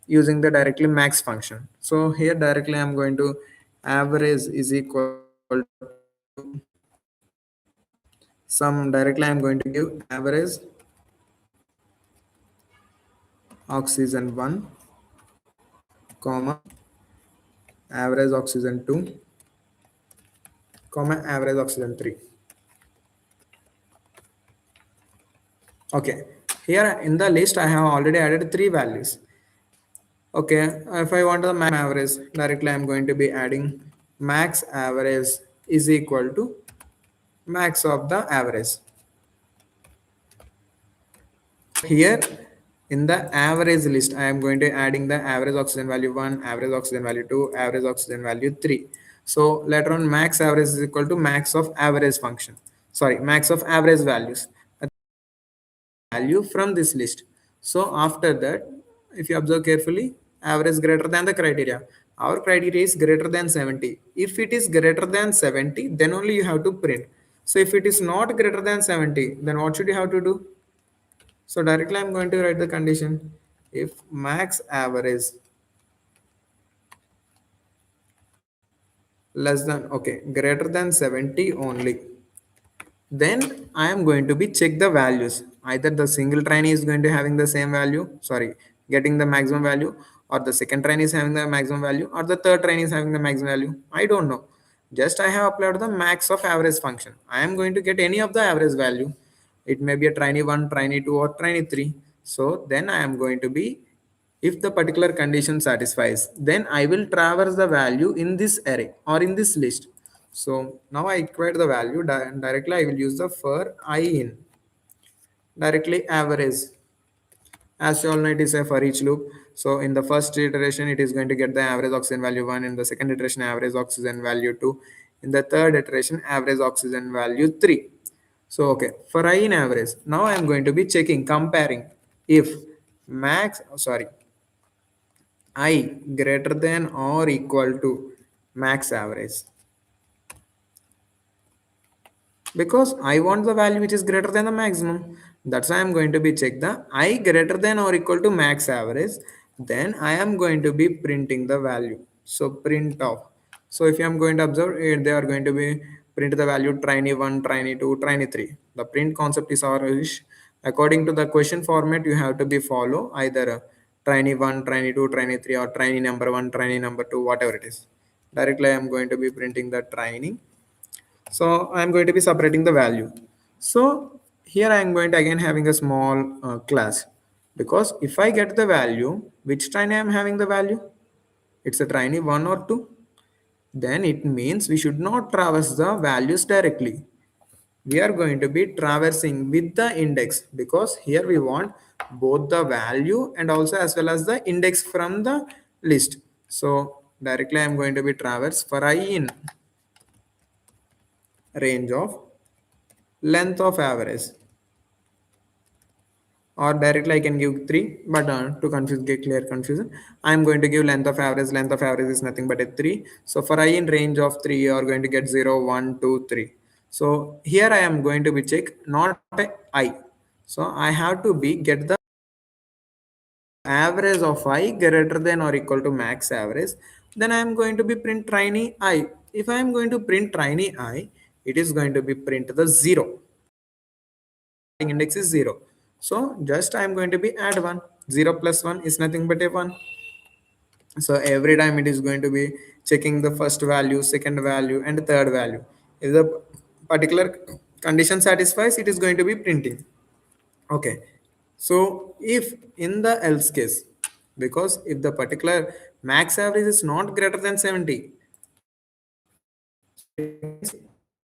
Speaker 1: using the directly max function. So here directly I'm going to average is equal to some, directly I'm going to give average oxygen 1 comma average oxygen 2, comma average oxygen 3. Okay, here in the list I have already added three values. Okay, if I want the max average, directly I'm going to be adding max average is equal to max of the average. Here in the average list, I am going to adding the average oxygen value 1, average oxygen value 2, average oxygen value 3. So later on max average is equal to max of average function. Sorry, max of average values. Value from this list. So after that, if you observe carefully, average greater than the criteria. Our criteria is greater than 70. If it is greater than 70, then only you have to print. So if it is not greater than 70, then what should you have to do? So directly I'm going to write the condition. If max average less than, okay, greater than 70 only, then I am going to be check the values. Either the single trainee is going to having the same value, sorry, getting the maximum value, or the second trainee is having the maximum value, or the third trainee is having the maximum value. I don't know. Just I have applied the max of average function. I am going to get any of the average value. It may be a trainee 1, trainee 2, or trainee 3. So then I am going to be, if the particular condition satisfies, then I will traverse the value in this array or in this list. So now I equate the value directly. I will use the for I in directly average. As you all know, it is a for each loop. So in the first iteration, it is going to get the average oxygen value 1. In the second iteration, average oxygen value 2. In the third iteration, average oxygen value 3. So okay, for I in average, now I am going to be checking, comparing if max, sorry, I greater than or equal to max average, because I want the value which is greater than the maximum. That's why I'm going to be check the I greater than or equal to max average. Then I am going to be printing the value. So print of. So if I'm going to observe, they are going to be print the value trainee 1, trainee 2, trainee 3. The print concept is orange. According to the question format, you have to be follow either trainee 1, trainee 2, trainee 3, or trainee number 1, trainee number 2, whatever it is. Directly I am going to be printing the trainee. So I'm going to be separating the value. So here I am going to again having a small class, because if I get the value, which trainee I am having the value, it's a trainee 1 or 2, then it means we should not traverse the values directly. We are going to be traversing with the index, because here we want both the value and also as well as the index from the list. So directly I am going to be traverse for I in range of length of average, or directly I can give 3, but to confuse, get clear confusion, I am going to give length of average. Length of average is nothing but a 3. So for I in range of 3, you are going to get 0, 1, 2, 3. So here I am going to be check not a I. So I have to be get the average of I greater than or equal to max average. Then I am going to be print trainee I. If I am going to print trainee I, it is going to be print the 0. Index is 0. So just I am going to be add 1. 0 plus 1 is nothing but a 1. So every time it is going to be checking the first value, second value, and third value. If the particular condition satisfies, it is going to be printing. Okay. So if in the else case, because if the particular max average is not greater than 70,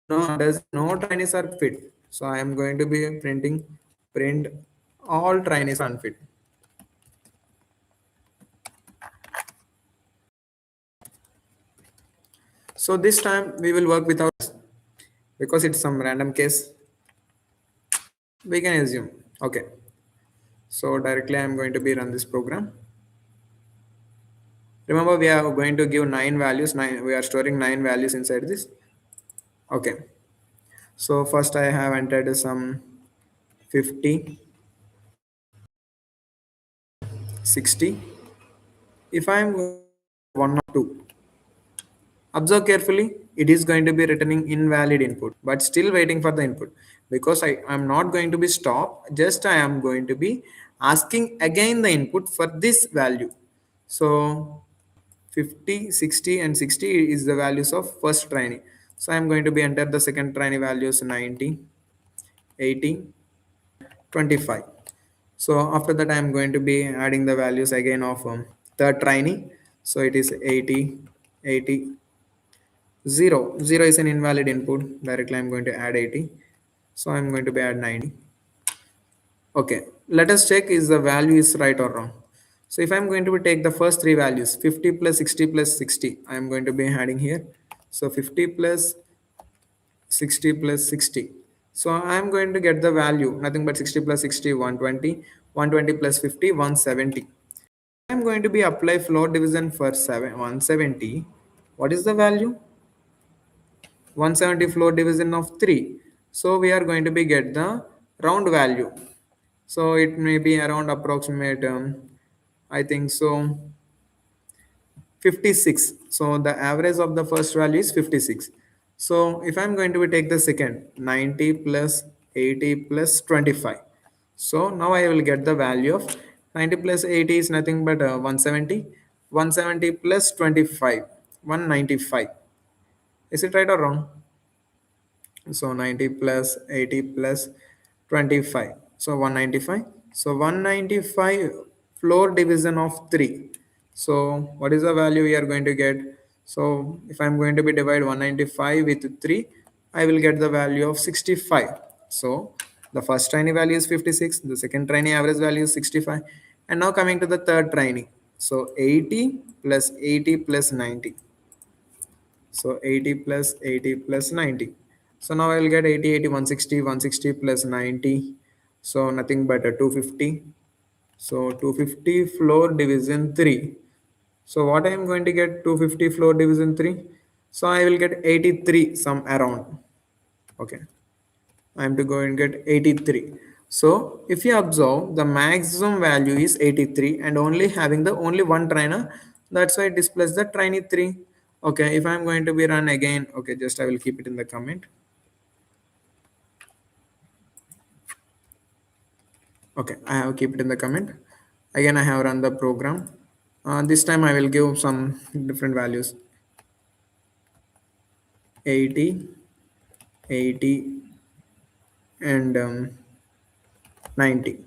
Speaker 1: no, does no trainees are fit. So I am going to be printing print all trainees are unfit. So this time we will work without, because it's some random case. We can assume. Okay. So directly I'm going to be run this program. Remember, we are going to give 9 values. We are storing 9 values inside this. Okay. So first I have entered some 50, 60. If I am 1 or 2, observe carefully, it is going to be returning invalid input, but still waiting for the input, because I am not going to be stop, just I am going to be asking again the input for this value. So 50, 60, and 60 is the values of first trainee. So I'm going to be enter the second trainee values 90, 80, and 25. So after that, I'm going to be adding the values again of third trainee. So it is 80, 80, 0. 0 is an invalid input. Directly, I'm going to add 80. So I'm going to be add 90. Okay, let us check is the value is right or wrong. So if I'm going to be take the first three values, 50 plus 60 plus 60, I'm going to be adding here. So 50 plus 60 plus 60. So I'm going to get the value, nothing but 60 plus 60, 120, 120 plus 50, 170. I'm going to be apply floor division for 170. What is the value? 170 floor division of 3. So we are going to be get the round value. So it may be around approximate, I think so, 56. So the average of the first value is 56. So if I'm going to be take the second, 90 plus 80 plus 25. So now I will get the value of 90 plus 80 is nothing but 170. 170 plus 25, 195. Is it right or wrong? So 90 plus 80 plus 25. So 195. So 195 floor division of 3. So what is the value we are going to get? So if I'm going to be divide 195 with 3, I will get the value of 65. So the first trainee value is 56. The second trainee average value is 65. And now coming to the third trainee. So 80 plus 80 plus 90. So 80 plus 80 plus 90. So now I will get 80, 80, 160, 160 plus 90. So nothing but a 250. So 250 floor division 3. So what I am going to get 250 floor division 3? So I will get 83 some around. Okay. I am to go and get 83. So if you observe, the maximum value is 83 and only having the only one trainer. That's why it displays the trainee 3. Okay, if I'm going to be run again, okay, just I will keep it in the comment. Okay, I have keep it in the comment. Again, I have run the program. This time I will give some different values. 80, 80, and 90.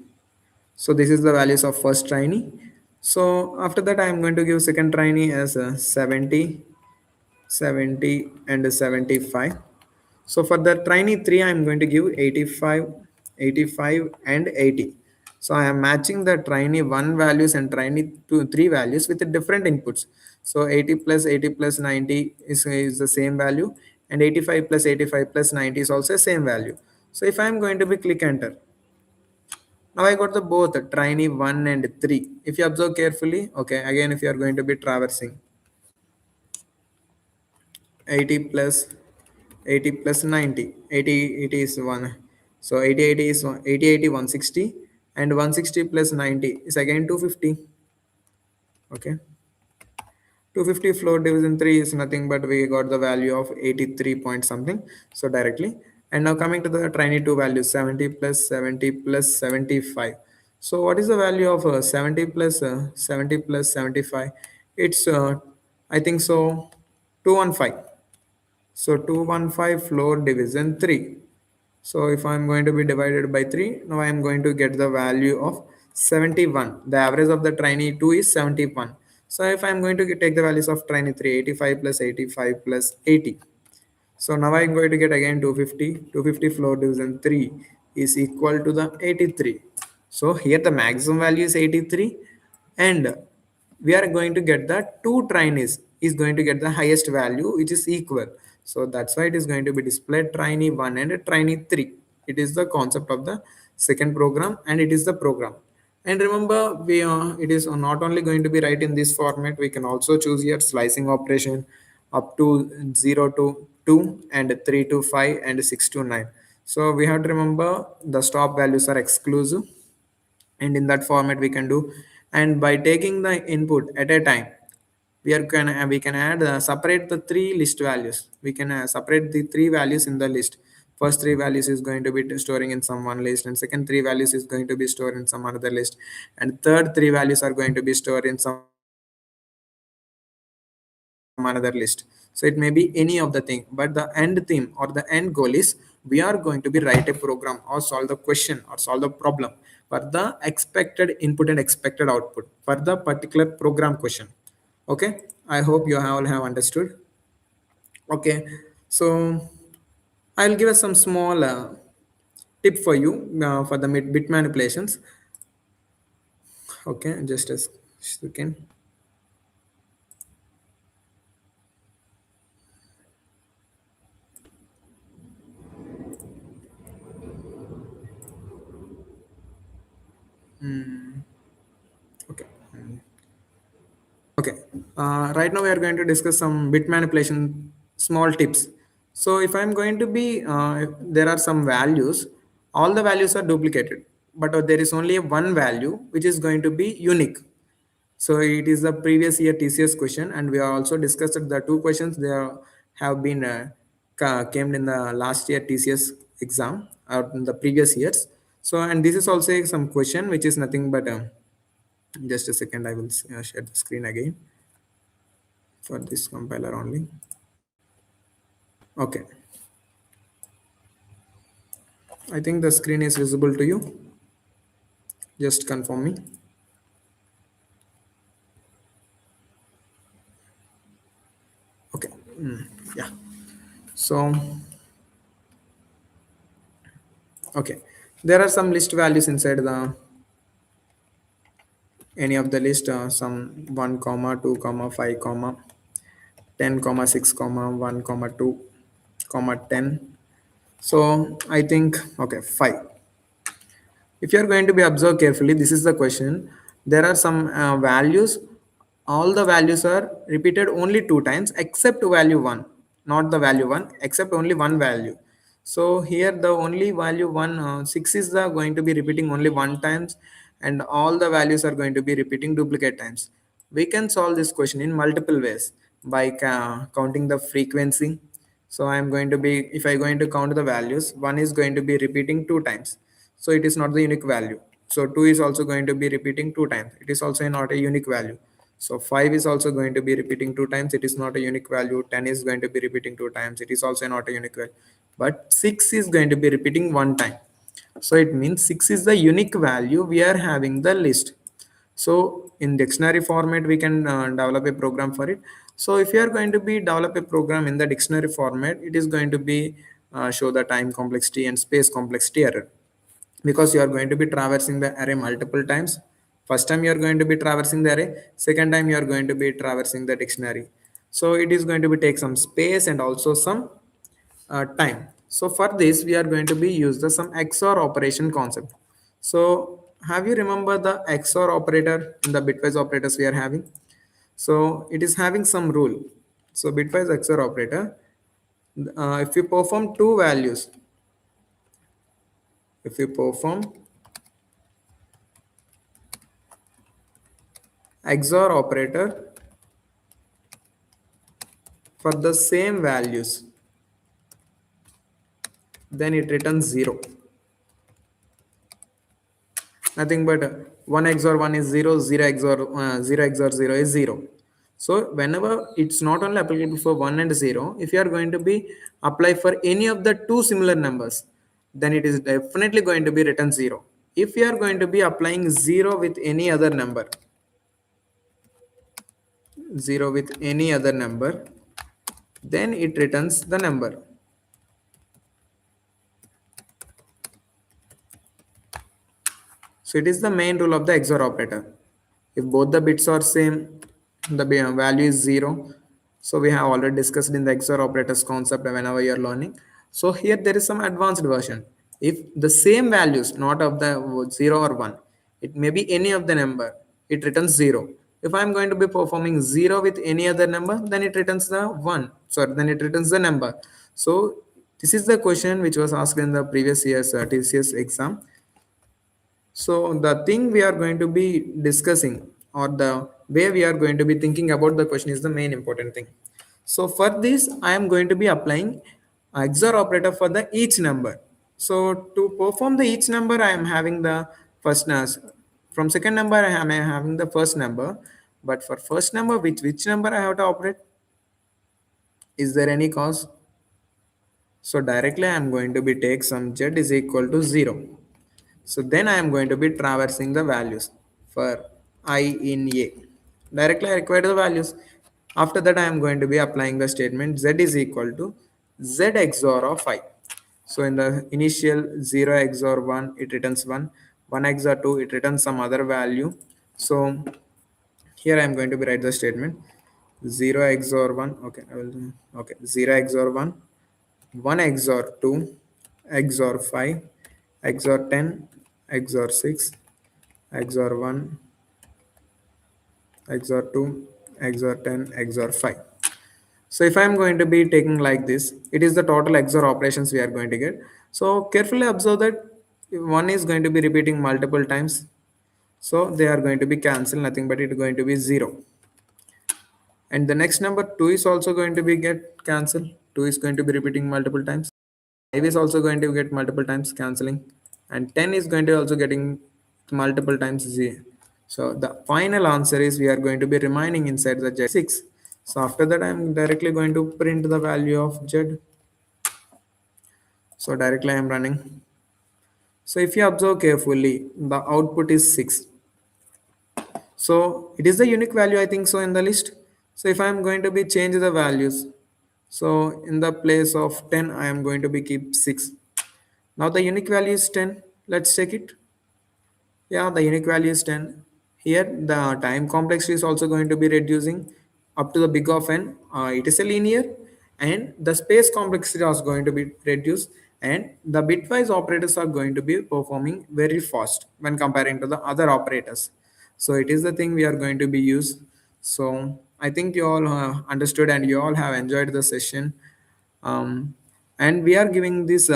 Speaker 1: So this is the values of first trainee. So after that, I am going to give second trainee as 70, 70, and 75. So for the trainee 3, I am going to give 85, 85, and 80. So I am matching the trainee 1 values and trainee 2, 3 values with the different inputs. So 80 plus 80 plus 90 is the same value, and 85 plus 85 plus 90 is also same value. So if I am going to be click enter, now I got the both trainee 1 and 3. If you observe carefully, okay, again if you are going to be traversing 80 plus 80 plus 90, 80, it is 1. So 80, 80 is 80, 80, 160, and 160 plus 90 is again 250. Okay. 250 floor division 3 is nothing but we got the value of 83 point something. So directly. And now coming to the trainee 2 value 70 plus 70 plus 75. So what is the value of 70 plus 70 plus 75? It's I think so 215. So 215 floor division 3. So if I'm going to be divided by 3, now I am going to get the value of 71. The average of the trainee 2 is 71. So if I'm going to take the values of trainee 3, 85 plus 85 plus 80. So now I'm going to get again 250. 250 floor division 3 is equal to the 83. So here the maximum value is 83, and we are going to get the two trainees is going to get the highest value which is equal. So that's why it is going to be displayed trainee 1 and trainee 3. It is the concept of the second program, and it is the program. And remember, we it is not only going to be right in this format. We can also choose here slicing operation up to 0 to 2 and 3 to 5 and 6 to 9. So we have to remember the stop values are exclusive, and in that format we can do. And by taking the input at a time, we can add separate the three list values. We can separate the three values in the list. First three values is going to be storing in some one list, and second three values is going to be stored in some another list, and third three values are going to be stored in some another list. So it may be any of the thing, but the end theme or the end goal is we are going to be write a program or solve the question or solve the problem for the expected input and expected output for the particular program question. Okay, I hope you all have understood. Okay, so I'll give us some small tip for you for the bit manipulations. Okay, just a second. Okay. Okay. Right now we are going to discuss some bit manipulation small tips. So if I'm going to be, if there are some values, all the values are duplicated, but there is only one value which is going to be unique. So it is the previous year TCS question, and we are also discussed the two questions have been came in the last year TCS exam or in the previous years. So and this is also some question which is nothing but just a second. I will share the screen again for this compiler only. Okay, I think the screen is visible to you. Just confirm me. Okay, yeah. So okay, there are some list values inside the any of the list. Some 1 comma 2 comma 5 comma 10 comma 6 comma 1 comma 2 comma 10. So I think okay 5. If you are going to be observed carefully, this is the question. There are some values. All the values are repeated only two times except value 1, not the value 1, except only one value. So here the only value 1, 6 is the going to be repeating only one times, and all the values are going to be repeating duplicate times. We can solve this question in multiple ways by counting the frequency. So I am going to be, if I going to count the values, 1 is going to be repeating two times, so it is not the unique value. So 2 is also going to be repeating two times, it is also not a unique value. So 5 is also going to be repeating two times, it is not a unique value. 10 is going to be repeating two times, it is also not a unique value. But 6 is going to be repeating one time, so it means 6 is the unique value we are having the list. So in dictionary format we can develop a program for it. So if you are going to be develop a program in the dictionary format, it is going to be show the time complexity and space complexity error, because you are going to be traversing the array multiple times. First time you are going to be traversing the array, second time you are going to be traversing the dictionary. So it is going to be take some space and also some time. So for this we are going to be use the some XOR operation concept. So have you remember the XOR operator in the bitwise operators we are having? So it is having some rule. So bitwise XOR operator, if you perform two values, if you perform XOR operator for the same values, then it returns 0. Nothing but 1 XOR 1 is 0, 0 XOR 0 XOR 0 is 0. So whenever it's not only applicable for 1 and 0, if you are going to be apply for any of the two similar numbers, then it is definitely going to be written 0. If you are going to be applying 0 with any other number, 0 with any other number, then it returns the number. So it is the main rule of the XOR operator. If both the bits are same, the value is 0. So we have already discussed in the XOR operators concept whenever you are learning. So here there is some advanced version. If the same values, not of the 0 or 1, it may be any of the number, it returns 0. If I am going to be performing 0 with any other number, then it returns the 1. Sorry, then it returns the number. So this is the question which was asked in the previous year's TCS exam. So the thing we are going to be discussing, or the way we are going to be thinking about the question, is the main important thing. So for this, I am going to be applying XOR operator for the each number. So to perform the each number, I am having the first from second number I am having the first number. But for first number, which number I have to operate? Is there any cause? So directly I am going to be take some z is equal to 0. So then I am going to be traversing the values for I in A. Directly I require the values. After that I am going to be applying the statement z is equal to z XOR of I. So in the initial 0 XOR 1 it returns 1, 1 XOR 2 it returns some other value. So here I am going to be write the statement 0 XOR 1. Okay, I will okay 0 XOR 1, 1 XOR 2, XOR 5, XOR 10, XOR 6, XOR 1, XOR 2, XOR 10, XOR 5. So if I'm going to be taking like this, it is the total XOR operations we are going to get. So carefully observe that one is going to be repeating multiple times. So they are going to be cancelled, nothing but it is going to be 0. And the next number 2 is also going to be get cancelled. 2 is going to be repeating multiple times. 5 is also going to get multiple times cancelling, and 10 is going to also getting multiple times z. So the final answer is we are going to be remaining inside the z 6. So after that I am directly going to print the value of z. So directly I am running. So if you observe carefully, the output is 6. So it is the unique value, I think so, in the list. So if I am going to be change the values, so in the place of 10 I am going to be keep 6. Now the unique value is 10. Let's check it. Yeah, the unique value is 10. Here the time complexity is also going to be reducing up to the big of n. It is a linear, and the space complexity is going to be reduced, and the bitwise operators are going to be performing very fast when comparing to the other operators. So it is the thing we are going to be used. So I think you all understood and you all have enjoyed the session. And we are giving this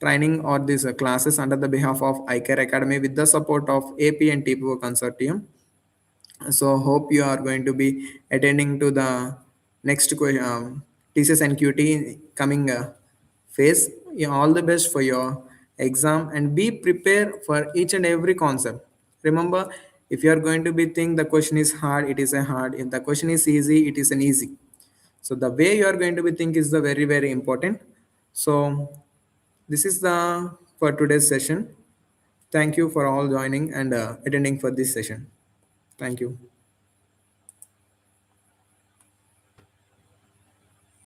Speaker 1: training or these classes under the behalf of iCare Academy with the support of AP and TPO consortium. So hope you are going to be attending to the next Tcs Nqt coming phase. Yeah, all the best for your exam and be prepared for each and every concept. Remember, if you are going to be think the question is hard, it is a hard. If the question is easy, it is an easy. So the way you are going to be think is the very important. So this is the for today's session. Thank you for all joining and attending for this session. Thank you.